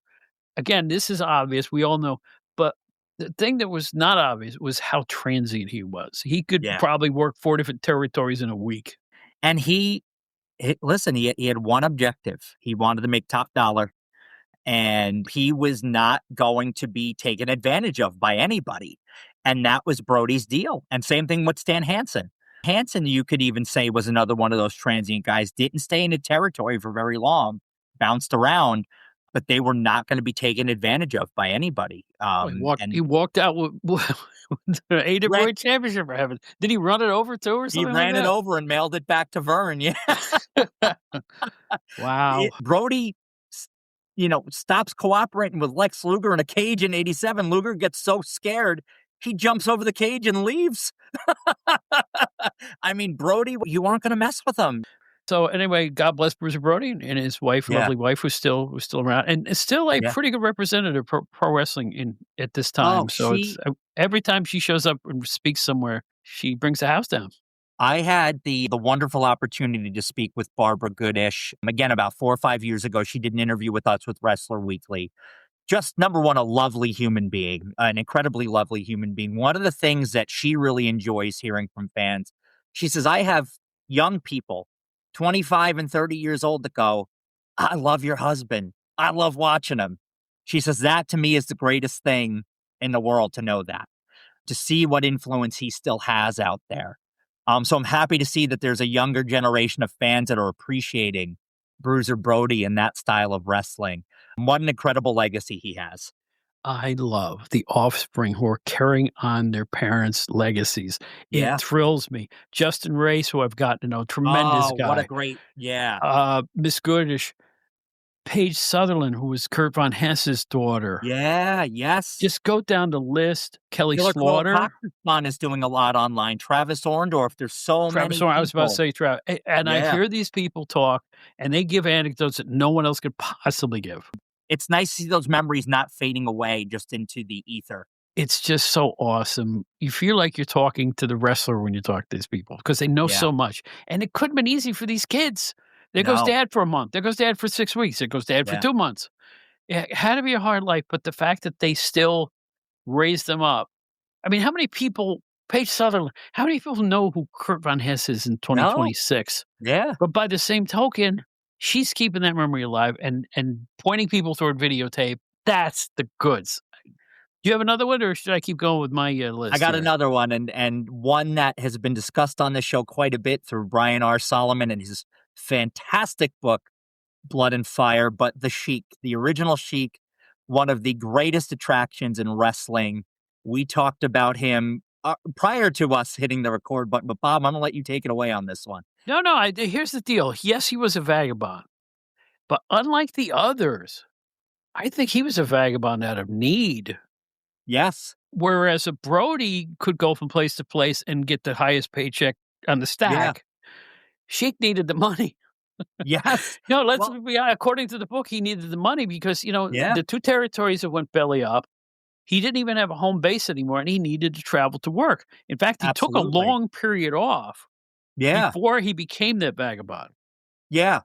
Again, this is obvious. We all know. But the thing that was not obvious was how transient he was. He could probably work 4 different territories in a week. And listen, he had one objective. He wanted to make top dollar, and he was not going to be taken advantage of by anybody. And that was Brody's deal. And same thing with Stan Hansen. Hansen, you could even say, was another one of those transient guys. Didn't stay in a territory for very long, bounced around, but they were not going to be taken advantage of by anybody. He walked out with the AWA championship for heaven. Did he run it over too, or something? He ran it over and mailed it back to Vern. Yeah. Wow. Brody, stops cooperating with Lex Luger in a cage in '87. Luger gets so scared, he jumps over the cage and leaves. I mean, Brody, you aren't going to mess with him. So anyway, God bless Bruiser Brody and his wife, Yeah. lovely wife, who's still around, and is still a Yeah. pretty good representative for pro wrestling at this Oh, time. So it's every time she shows up and speaks somewhere, she brings the house down. I had the wonderful opportunity to speak with Barbara Goodish, again, about 4 or 5 years ago. She did an interview with us with Wrestler Weekly. Just number one, a lovely human being, an incredibly lovely human being. One of the things that she really enjoys hearing from fans, she says, I have young people, 25 and 30 years old, that go, I love your husband. I love watching him. She says, that to me is the greatest thing in the world, to know that, to see what influence he still has out there. So I'm happy to see that there's a younger generation of fans that are appreciating Bruiser Brody and that style of wrestling. What an incredible legacy he has. I love the offspring who are carrying on their parents' legacies. It Yeah. thrills me. Justin Race, who I've gotten to know, tremendous Oh, what a guy. great, yeah. Miss Goodish, Paige Sutherland, who was Kurt Von Hess's daughter. Yeah, yes. Just go down the list. Kelly Killer Crow Slaughter. Cochran is doing a lot online. Travis Orndorff, there's so Travis many Orr, people. I was about to say Travis. And I Yeah. hear these people talk, and they give anecdotes that no one else could possibly give. It's nice to see those memories not fading away just into the ether. It's just so awesome. You feel like you're talking to the wrestler when you talk to these people because they know Yeah. so much. And it couldn't have been easy for these kids. There goes No. dad for a month. There goes dad for 6 weeks. There goes dad for Yeah. 2 months. It had to be a hard life, but the fact that they still raised them up. I mean, how many people, Paige Sutherland, how many people know who Kurt Von Hess is in 2026? Yeah. But by the same token, she's keeping that memory alive and pointing people toward videotape. That's the goods. Do you have another one, or should I keep going with my list? I got here? another one, and one that has been discussed on the show quite a bit through Brian R. Solomon and his fantastic book, Blood and Fire. But the Sheik, the original Sheik, one of the greatest attractions in wrestling. We talked about him prior to us hitting the record button. But Bob, I'm gonna let you take it away on this one. No. Here's the deal. Yes, he was a vagabond, but unlike the others, I think he was a vagabond out of need. Yes. Whereas a Brody could go from place to place and get the highest paycheck on the stack. Sheik needed the money. Yes. No, let's be honest. According to the book, he needed the money because, the 2 territories that went belly up, he didn't even have a home base anymore, and he needed to travel to work. In fact, he took a Absolutely. long period off before he became that vagabond. Yeah.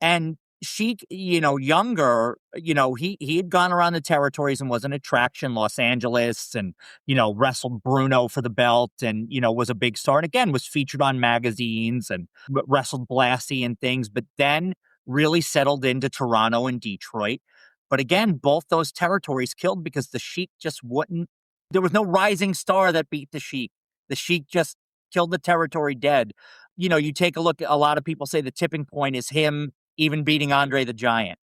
And Sheik, younger, he had gone around the territories and was an attraction, Los Angeles, and, wrestled Bruno for the belt and, was a big star. And again, was featured on magazines and wrestled Blassie and things, but then really settled into Toronto and Detroit. But again, both those territories killed because the Sheik just wouldn't, there was no rising star that beat the Sheik. The Sheik just killed the territory dead. You take a look, a lot of people say the tipping point is him even beating Andre the Giant.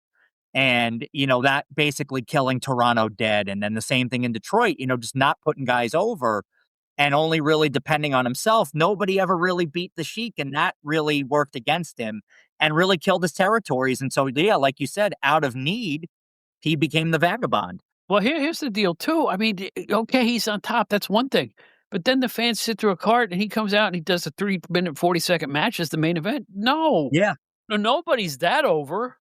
And, that basically killing Toronto dead. And then the same thing in Detroit, just not putting guys over and only really depending on himself. Nobody ever really beat the Sheik, and that really worked against him and really killed his territories. And so, yeah, like you said, out of need, he became the vagabond. Well, here's the deal, too. I mean, okay, he's on top. That's one thing. But then the fans sit through a card, and he comes out and he does a 3-minute, 40-second match as the main event. No. Yeah. No, nobody's that over.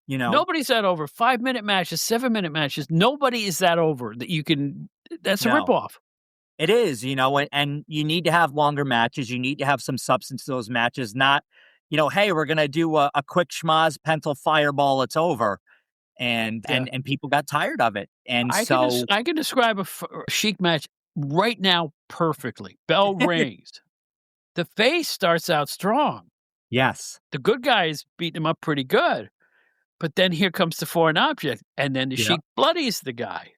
Nobody's that over. 5-minute matches, 7-minute matches. Nobody is that over that you can. That's a ripoff. It is, and you need to have longer matches. You need to have some substance to those matches. Not, hey, we're gonna do a quick schmaz, Pentel Fireball. It's over, and people got tired of it. And I can describe a Sheik match right now perfectly. Bell rings. The face starts out strong. Yes. The good guys beat him up pretty good. But then here comes the foreign object, and then the Sheik bloodies the guy,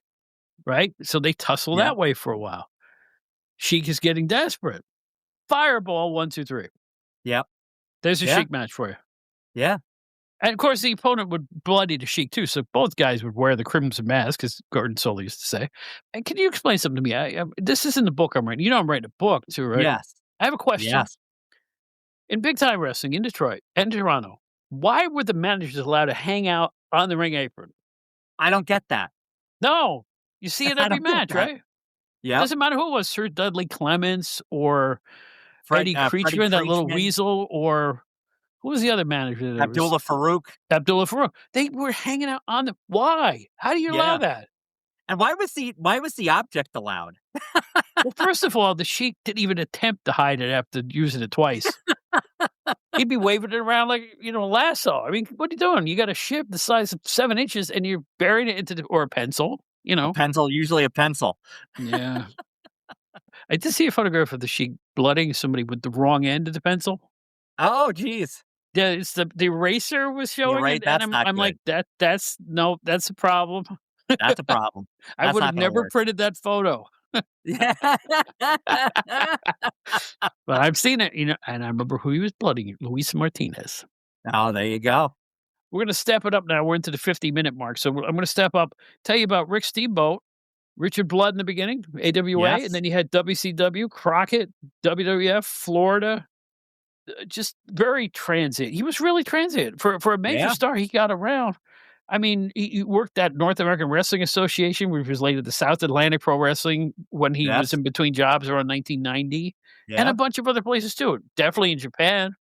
right? So they tussle that way for a while. Sheik is getting desperate. Fireball, 1, 2, 3. Yep. There's a Sheik match for you. Yeah. And, of course, the opponent would bloody the Sheik, too, so both guys would wear the crimson mask, as Gordon Solie used to say. And can you explain something to me? This is in the book I'm writing. You know I'm writing a book, too, right? Yes. I have a question. Yes. In big-time wrestling in Detroit and Toronto, why were the managers allowed to hang out on the ring apron? I don't get that. No. You see it every match, right? Yeah. Doesn't matter who it was, Sir Dudley Clements or Eddie Creature, that little weasel, or Who was the other manager? There was Abdullah Farouk. Abdullah Farouk. They were hanging out on the. Why? How do you allow Yeah. that? And why was the object allowed? Well, first of all, the Sheik didn't even attempt to hide it after using it twice. He'd be waving it around like, a lasso. I mean, what are you doing? You got a ship the size of 7 inches and you're burying it or a pencil, A pencil, usually a pencil. Yeah. I did see a photograph of the Sheik blooding somebody with the wrong end of the pencil. Oh, geez. Yeah, it's the eraser was showing right, it, that's and not I'm like, that's a problem. That's a problem. I That's would have not gonna never work. printed that photo. Yeah. But I've seen it, and I remember who he was blooding, Luis Martinez. Oh, there you go. We're gonna step it up now. We're into the 50-minute mark, so I'm gonna step up, tell you about Rick Steamboat, Richard Blood in the beginning, AWA, Yes. and then you had WCW, Crockett, WWF, Florida. Just very transient. He was really transient. For a major Yeah. star, he got around. I mean, he worked at North American Wrestling Association, which was later the South Atlantic Pro Wrestling when he was Yes. in between jobs around 1990, and Yeah. a bunch of other places too. Definitely in Japan.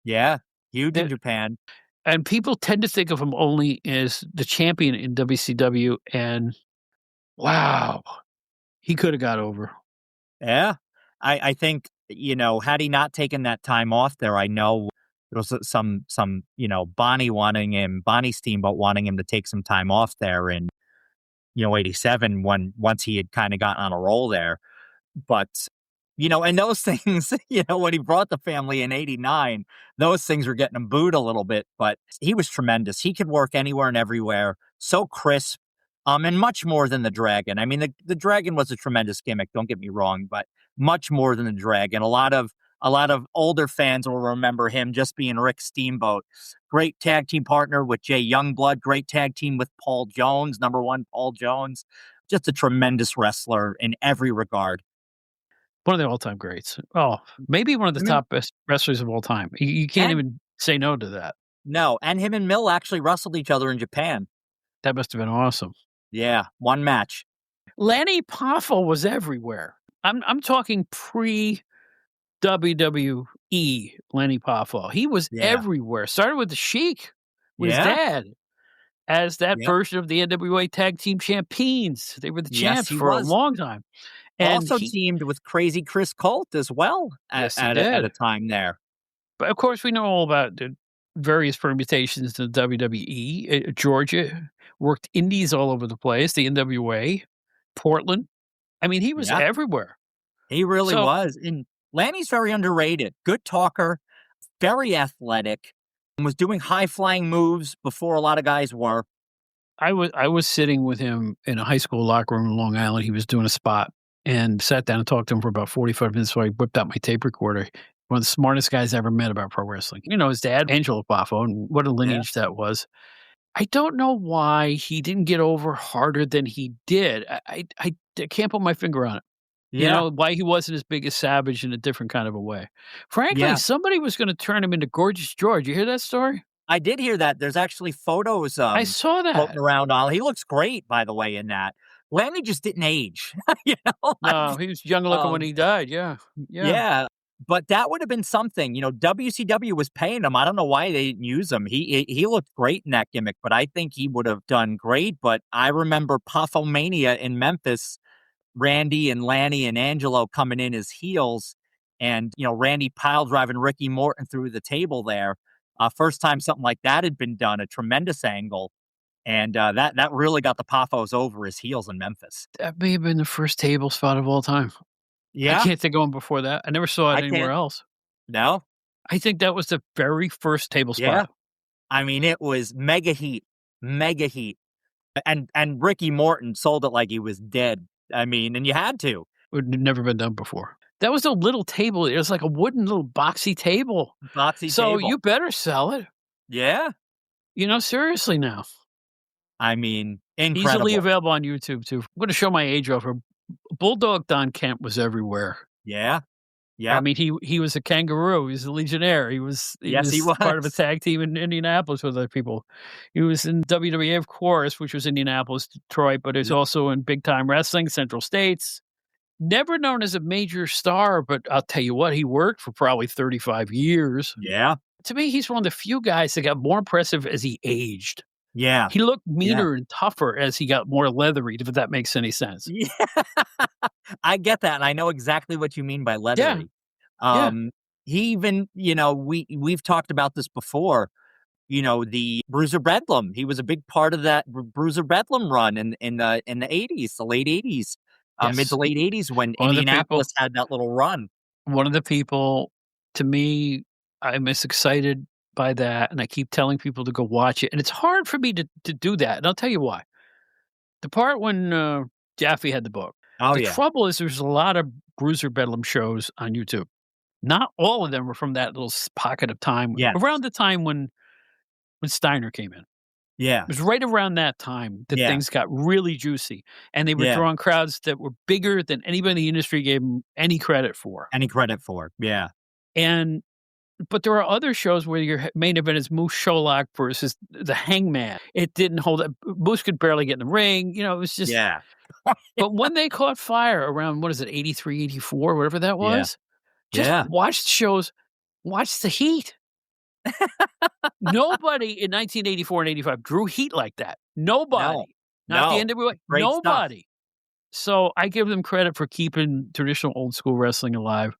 Yeah. Huge in The- Japan. And people tend to think of him only as the champion in WCW, and wow, he could have got over. Yeah. I think, had he not taken that time off there, I know there was some, Bonnie Steamboat wanting him to take some time off there in, 87 once he had kind of gotten on a roll there. But, and those things, when he brought the family in 89, those things were getting him booed a little bit, but he was tremendous. He could work anywhere and everywhere. So crisp. And much more than the Dragon. I mean, the Dragon was a tremendous gimmick. Don't get me wrong, but much more than the Dragon. A lot of older fans will remember him just being Rick Steamboat. Great tag team partner with Jay Youngblood. Great tag team with Paul Jones, number one Paul Jones. Just a tremendous wrestler in every regard. One of the all-time greats. Oh, maybe one of the I mean- top best wrestlers of all time. You can't And- even say no to that. No, and him and Mill actually wrestled each other in Japan. That must have been awesome. Yeah, one match. Lanny Poffo was everywhere. I'm talking pre WWE Lanny Poffo. He was Yeah. everywhere. Started with the Sheik, with his Yeah. dad, as that Yep. version of the NWA Tag Team Champions. They were the Yes, champs he for was. a long time. And Also teamed with Crazy Chris Colt as well Yes, he at did. a time there. But of course, we know all about the various permutations of the WWE. Georgia worked indies all over the place, the NWA, Portland. I mean, he was Yeah. everywhere. He really So- was. And Lanny's very underrated. Good talker, very athletic, and was doing high-flying moves before a lot of guys were. I was sitting with him in a high school locker room in Long Island. He was doing a spot and sat down and talked to him for about 45 minutes. So I whipped out my tape recorder. One of the smartest guys I ever met about pro wrestling. His dad, Angelo Poffo, and what a lineage that was. I don't know why he didn't get over harder than he did. I can't put my finger on it. Why he wasn't as big as Savage in a different kind of a way. Frankly, Yeah. somebody was going to turn him into Gorgeous George. You hear that story? I did hear that. There's actually photos I saw that. floating around. He looks great, by the way, in that. Lanny just didn't age. No, he was young looking when he died. Yeah. Yeah. But that would have been something. WCW was paying him. I don't know why they didn't use him. He looked great in that gimmick, but I think he would have done great. But I remember Poffomania in Memphis, Randy and Lanny and Angelo coming in as heels, and Randy pile driving Ricky Morton through the table there. First time something like that had been done, a tremendous angle. And that really got the Poffos over as heels in Memphis. That may have been the first table spot of all time. Yeah. I can't think of one before that. I never saw it I anywhere can't- else. No? I think that was the very first table spot. Yeah. I mean, it was mega heat. And Ricky Morton sold it like he was dead. I mean, and you had to. It had never been done before. That was a little table. It was like a wooden little boxy table. Boxy So table. you better sell it. Yeah. Seriously now. I mean, incredible. Easily available on YouTube too. I'm going to show my age off. Bulldog Don Kemp was everywhere. Yeah. Yeah. I mean, he was a kangaroo. He was a Legionnaire. He was part of a was. tag team in Indianapolis with other people. He was in WWA, of course, which was Indianapolis, Detroit, but he's also in Big Time Wrestling, Central States. Never known as a major star, but I'll tell you what, he worked for probably 35 years. Yeah. To me, he's one of the few guys that got more impressive as he aged. Yeah. He looked Yeah. meaner and tougher as he got more leathery, if that makes any sense. Yeah. I get that, and I know exactly what you mean by Yeah. leathery. Yeah. He even, we've talked about this before, the Bruiser Bedlam. He was a big part of that Bruiser Bedlam run in the 80s, the late 80s, mid Yes. to late 80s when One of the people Indianapolis had that little run. one of the people, to me, I'm as excited by that, and I keep telling people to go watch it, and it's hard for me to do that, and I'll tell you why. The part when, Jaffe had the book. Oh, The yeah. trouble is there's a lot of Bruiser Bedlam shows on YouTube. Not all of them were from that little pocket of time, Yes. around the time when Steiner came in. Yeah. It was right around that time that Yeah. things got really juicy, and they were Yeah. drawing crowds that were bigger than anybody in the industry gave them any credit for. Any credit for. Yeah. But there are other shows where your main event is Moose Sholak versus the Hangman. It didn't hold up. Moose could barely get in the ring. It was just. Yeah. But when they caught fire around, 83, 84, whatever that Yeah. was, just Yeah. watch the shows, watch the heat. Nobody in 1984 and 85 drew heat like that. Nobody. Not the NWA. Great stuff. Nobody. So I give them credit for keeping traditional old school wrestling alive.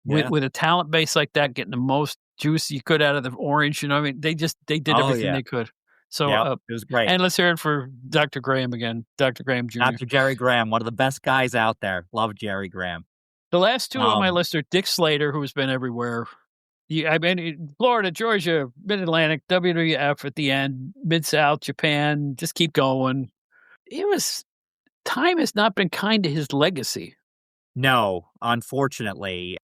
Yeah. With a talent base like that, getting the most juice you could out of the orange, they did everything they could. So, Yep, it was great. And let's hear it for Dr. Graham again, Dr. Graham Jr. Dr. Jerry Graham, one of the best guys out there. Love Jerry Graham. The last two on my list are Dick Slater, who's been everywhere. Florida, Georgia, Mid-Atlantic, WWF at the end, Mid-South, Japan, just keep going. Time has not been kind to his legacy. No, unfortunately.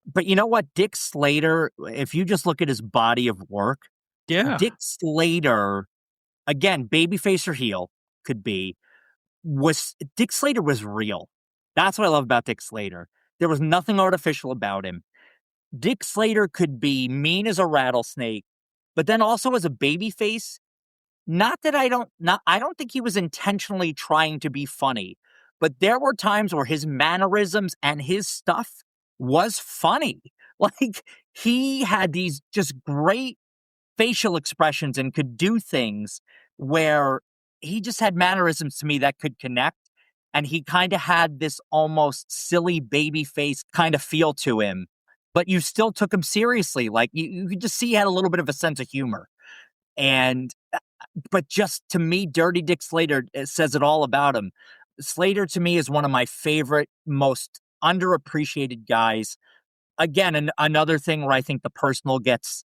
But you know what? Dick Slater, if you just look at his body of work, Dick Slater, again, babyface or heel, could be, Dick Slater was real. That's what I love about Dick Slater. There was nothing artificial about him. Dick Slater could be mean as a rattlesnake, but then also as a babyface. I don't think he was intentionally trying to be funny, but there were times where his mannerisms and his stuff was funny. Like, he had these just great facial expressions and could do things where he just had mannerisms to me that could connect. And he kind of had this almost silly baby face kind of feel to him, but you still took him seriously. Like, you could just see he had a little bit of a sense of humor. But just to me, Dirty Dick Slater, it says it all about him. Slater to me is one of my favorite, most underappreciated guys. Again, another thing where I think the personal gets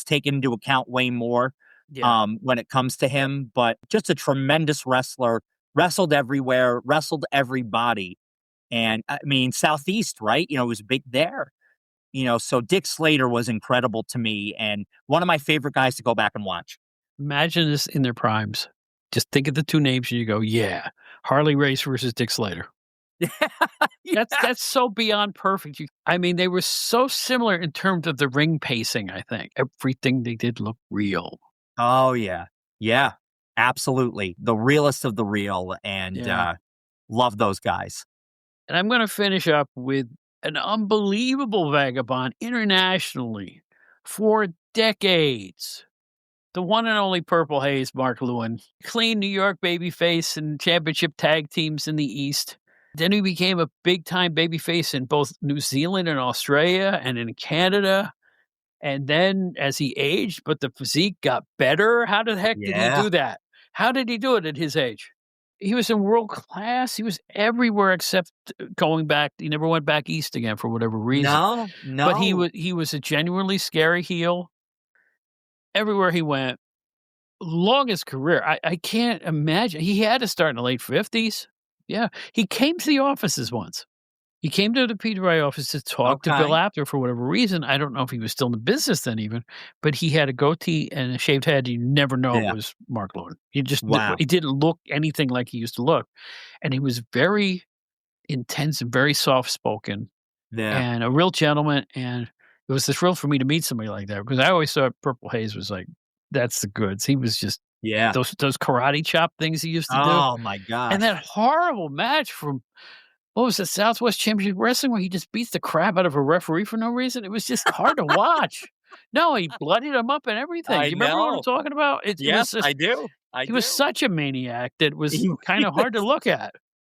taken into account way more when it comes to him. But just a tremendous wrestler, wrestled everywhere, wrestled everybody. And I mean, Southeast, right? It was big there. So Dick Slater was incredible to me and one of my favorite guys to go back and watch. Imagine this in their primes. Just think of the two names and you go, yeah, Harley Race versus Dick Slater. Yeah. That's so beyond perfect. They were so similar in terms of the ring pacing, I think. Everything they did looked real. Oh, yeah. Yeah, absolutely. The realest of the real, and love those guys. And I'm going to finish up with an unbelievable vagabond internationally for decades. The one and only Purple Haze, Mark Lewin. Clean New York babyface and championship tag teams in the East. Then he became a big-time babyface in both New Zealand and Australia and in Canada. And then as he aged, but the physique got better. How the heck did he do that? How did he do it at his age? He was in world class. He was everywhere except going back. He never went back east again for whatever reason. No. But he was a genuinely scary heel. Everywhere he went, longest career. I can't imagine. He had to start in the late 50s. Yeah. He came to the offices once. He came to the Peter I office to talk to Bill Apter for whatever reason. I don't know if he was still in the business then even, but he had a goatee and a shaved head. You never know it was Mark Lewin. He just he didn't look anything like he used to look. And he was very intense and very soft-spoken and a real gentleman. And it was a thrill for me to meet somebody like that because I always thought Purple Haze was like, that's the goods. He was just those karate chop things he used to do. Oh, my gosh. And that horrible match from, what was it, Southwest Championship Wrestling, where he just beats the crap out of a referee for no reason? It was just hard to watch. No, he bloodied him up and everything. I Do you remember what I'm know. talking about? It was Yes, just I do. I he was do. such a maniac that was He kinda hard to was look at.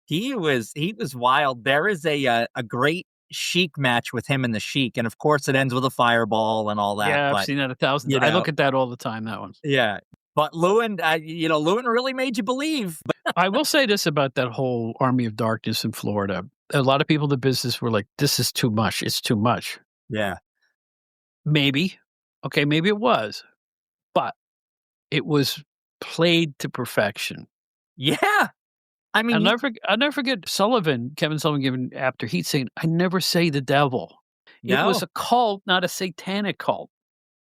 he was wild. There is a great Sheik match with him and the Sheik, and of course it ends with a fireball and all that, Yeah, I've but, seen that 1,000 you I look know at that all the time, that one. yeah. But Lewin, Lewin really made you believe. I will say this about that whole Army of Darkness in Florida. A lot of people in the business were like, "This is too much. It's too much." Yeah. Maybe. Okay, maybe it was, but it was played to perfection. Yeah. I mean, you I'll never forget Kevin Sullivan giving after Heat saying, "I never say the devil." It was no. a cult, not a satanic cult.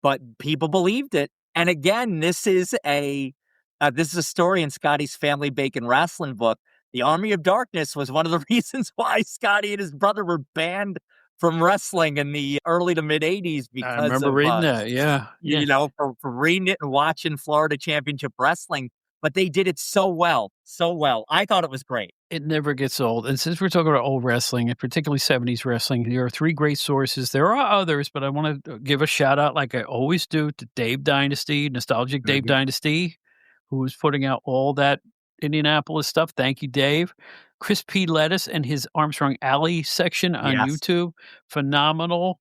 But people believed it. And again, this is a story in Scotty's Family Bacon Wrestling book. The Army of Darkness was one of the reasons why Scotty and his brother were banned from wrestling in the early to mid '80s I because remember of reading that, yeah, yeah. for reading it and watching Florida Championship Wrestling. But they did it so well, so well. I thought it was great. It never gets old, and since we're talking about old wrestling, and particularly '70s wrestling, there are 3 great sources. There are others, but I wanna give a shout out like I always do to Dave Dynasty, Nostalgic Dave Mhm. Dynasty, who is putting out all that Indianapolis stuff. Thank you, Dave. Chris P. Lettuce and his Armstrong Alley section on Yes, YouTube, phenomenal.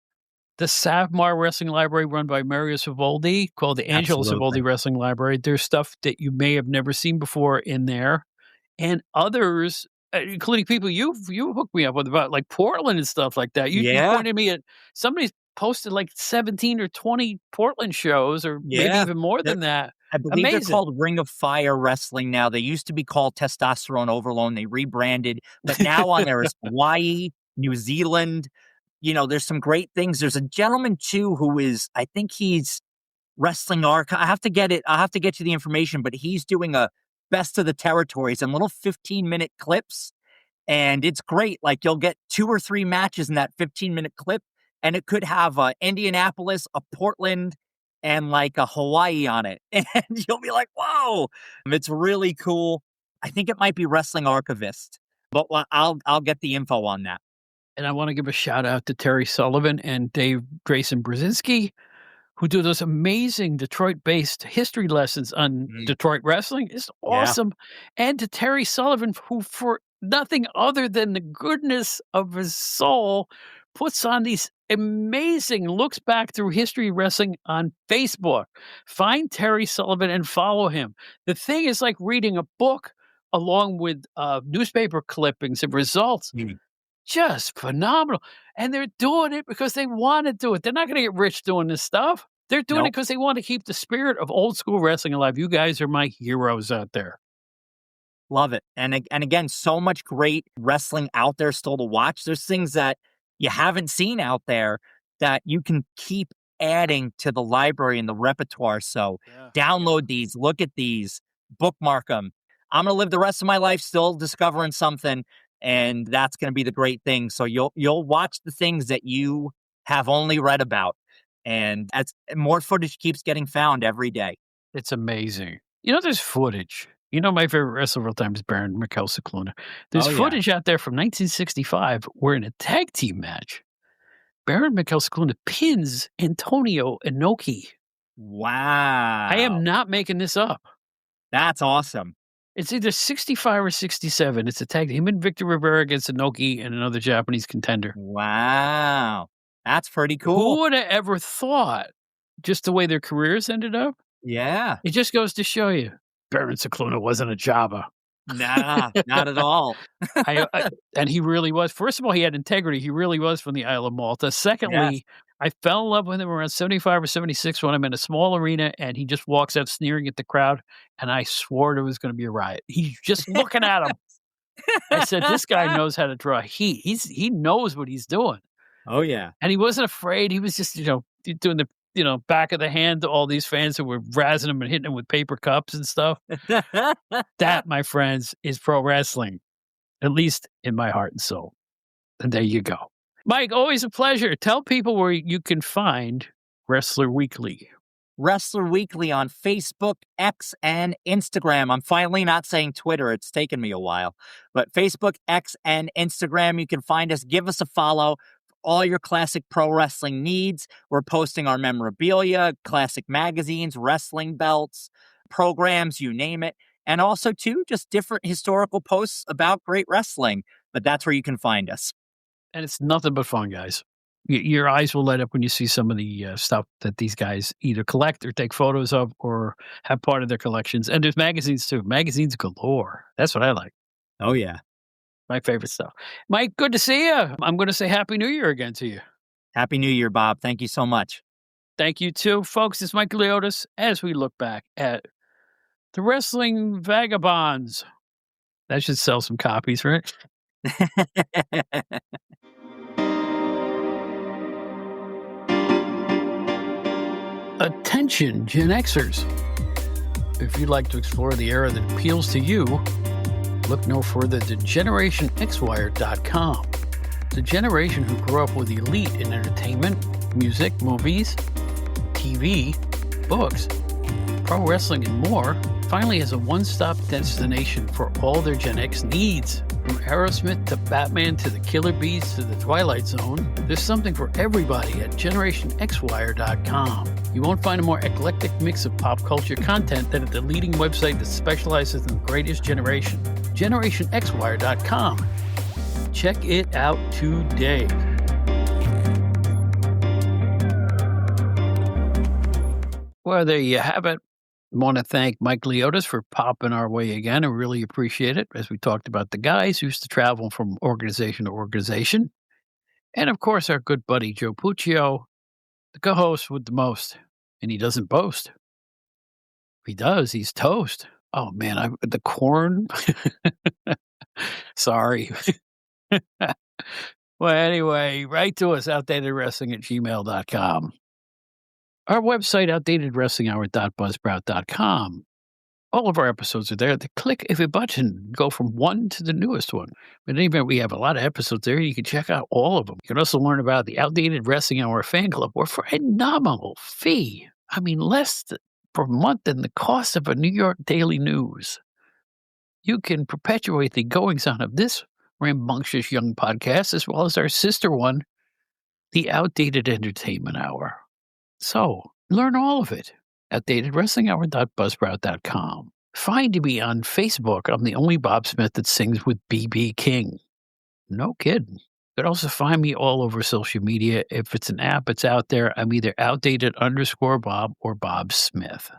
The Savmar Wrestling Library run by Mario Savoldi, called the Angelo absolutely. Savoldi Wrestling Library. There's stuff that you may have never seen before in there, and others, including people you hooked me up with about, like, Portland and stuff like that. You Yeah, pointed me at somebody's posted, like, 17 or 20 Portland shows or maybe yeah. even more They're than that. I believe they're Amazing. called Ring of Fire Wrestling now. They used to be called Testosterone Overload. They rebranded, but now on there is Hawaii, New Zealand. There's some great things. There's a gentleman too who is, I think he's wrestling archive. I have to get it. I have to get you the information, but he's doing a best of the territories and little 15-minute clips. And it's great. Like you'll get 2 or 3 matches in that 15-minute clip, and it could have a Indianapolis, a Portland, and like a Hawaii on it. And you'll be like, "Whoa!" It's really cool. I think it might be Wrestling Archivist, but I'll get the info on that. And I wanna give a shout out to Terry Sullivan and Dave Grayson Brzezinski, who do those amazing Detroit-based history lessons on Mm, Detroit wrestling. It's yeah. awesome. And to Terry Sullivan, who for nothing other than the goodness of his soul, puts on these amazing looks back through history wrestling on Facebook. Find Terry Sullivan and follow him. The thing is like reading a book along with, newspaper clippings and results. Mm, Just phenomenal, and they're doing it because they wanna do it. They're not gonna get rich doing this stuff. They're doing it nope. because they wanna keep the spirit of old school wrestling alive. You guys are my heroes out there. Love it. And again, so much great wrestling out there still to watch. There's things that you haven't seen out there that you can keep adding to the library and the repertoire. So Yeah. download these, look at these, bookmark them. I'm gonna live the rest of my life still discovering something, and that's gonna be the great thing. So you'll watch the things that you have only read about. And as more footage keeps getting found every day. It's amazing. There's footage. My favorite wrestler of all time is Baron Mikhail Cicluna. There's Oh yeah. footage out there from 1965 where in a tag team match, Baron Mikhail Cicluna pins Antonio Inoki. I am Wow. not making this up. That's awesome. It's either 65 or 67. It's a tag him and Victor Rivera against Inoki and another Japanese contender. Wow. That's pretty Who cool. would have ever thought just the way their careers ended up? Yeah. It just goes to show you, Baron Cicluna wasn't a jobber. Nah, not at all. I and he really was. First of all, he had integrity. He really was from the Isle of Malta. Yes. Secondly, I fell in love with him around 75 or 76 when I'm in a small arena and he just walks out sneering at the crowd, and I swore there was gonna be a riot. He's just looking at him. I said, "This guy knows how to draw heat. He knows what he's doing." Oh, yeah. And he wasn't afraid. He was just, doing the, back of the hand to all these fans who were razzing him and hitting him with paper cups and stuff. That, my friends, is pro wrestling, at least in my heart and soul. And there you go. Mike, always a pleasure. Tell people where you can find Wrestler Weekly. Wrestler Weekly on Facebook, X, and Instagram. I'm finally not saying Twitter. It's taken me a while. But Facebook, X, and Instagram, you can find us. Give us a follow. all your classic pro wrestling needs. We're posting our memorabilia, classic magazines, wrestling belts, programs, you name it. And also, too, just different historical posts about great wrestling. But that's where you can find us. And it's nothing but fun, guys. Your eyes will light up when you see some of the stuff that these guys either collect or take photos of or have part of their collections. And there's magazines, too. Magazines galore. That's what I like. Oh, yeah. My favorite stuff. Mike, good to see you. I'm going to say Happy New Year again to you. Happy New Year, Bob. Thank you so much. Thank you, too. Folks, it's Mike Leotis as we look back at the Wrestling Vagabonds. That should sell some copies, right? Attention, Gen Xers. If you'd like to explore the era that appeals to you, look no further than GenerationXWire.com. The generation who grew up with elite in entertainment, music, movies, TV, books, pro wrestling, and more finally has a one-stop destination for all their Gen X needs. From Aerosmith to Batman to the Killer Bees to the Twilight Zone, there's something for everybody at GenerationXWire.com. You won't find a more eclectic mix of pop culture content than at the leading website that specializes in the greatest generation, GenerationXWire.com. Check it out today. Well, there you have it. I want to thank Mike Leotis for popping our way again. I really appreciate it as we talked about the guys who used to travel from organization to organization. And of course, our good buddy Joe Puccio, the co-host with the most. And he doesn't boast. If he does, he's toast. Oh, man, the corn. Sorry. Well, anyway, write to us, outdatedwrestling@gmail.com. Our website, outdatedwrestlinghour.buzzsprout.com. All of our episodes are there. Click a button, go from one to the newest one. In any event, we have a lot of episodes there. You can check out all of them. You can also learn about the Outdated Wrestling Hour fan club, or for a nominal fee. I mean, less per month than the cost of a New York Daily News. You can perpetuate the goings-on of this rambunctious young podcast, as well as our sister one, the Outdated Entertainment Hour. So, learn all of it. OutdatedWrestlingHour.buzzsprout.com. Find me on Facebook. I'm the only Bob Smith that sings with B.B. King. No kidding. You can also find me all over social media. If it's an app, it's out there. I'm either outdated_Bob or Bob Smith.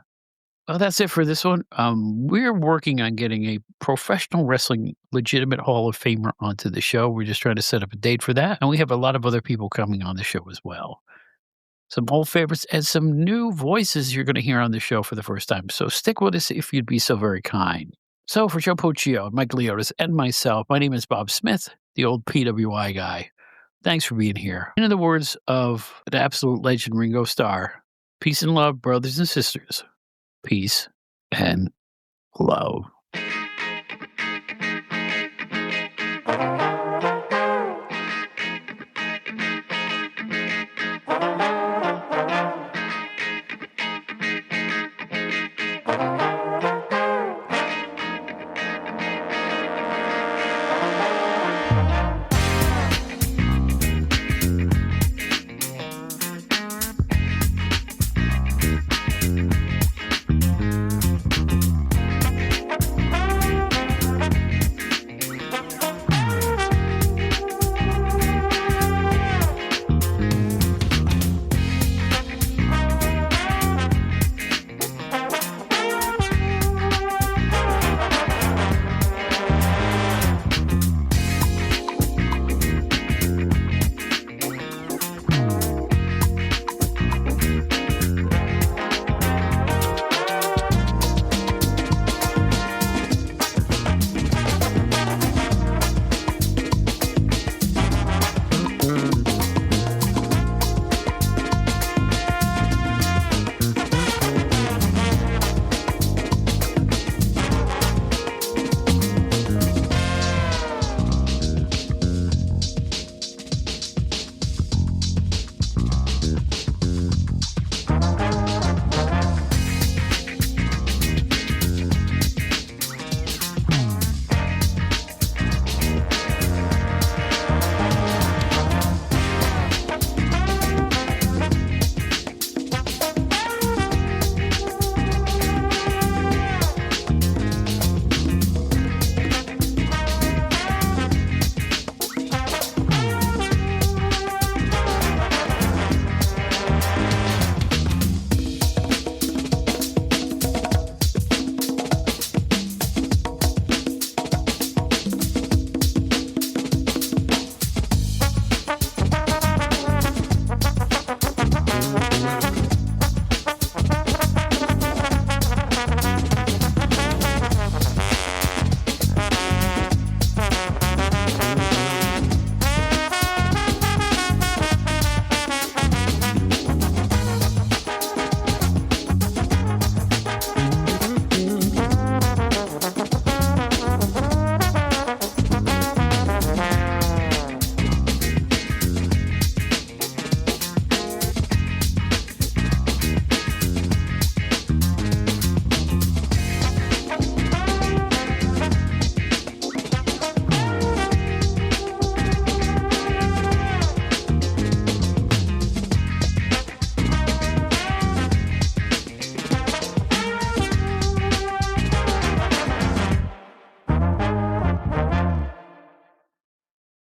Well, that's it for this one. We're working on getting a professional wrestling legitimate Hall of Famer onto the show. We're just trying to set up a date for that. And we have a lot of other people coming on the show as well. Some old favorites and some new voices you're going to hear on the show for the first time. So stick with us if you'd be so very kind. So for Joe Puccio, Mike Leotis, and myself, my name is Bob Smith, the old PWI guy. Thanks for being here. And in the words of an absolute legend, Ringo Starr, peace and love, brothers and sisters. Peace and love.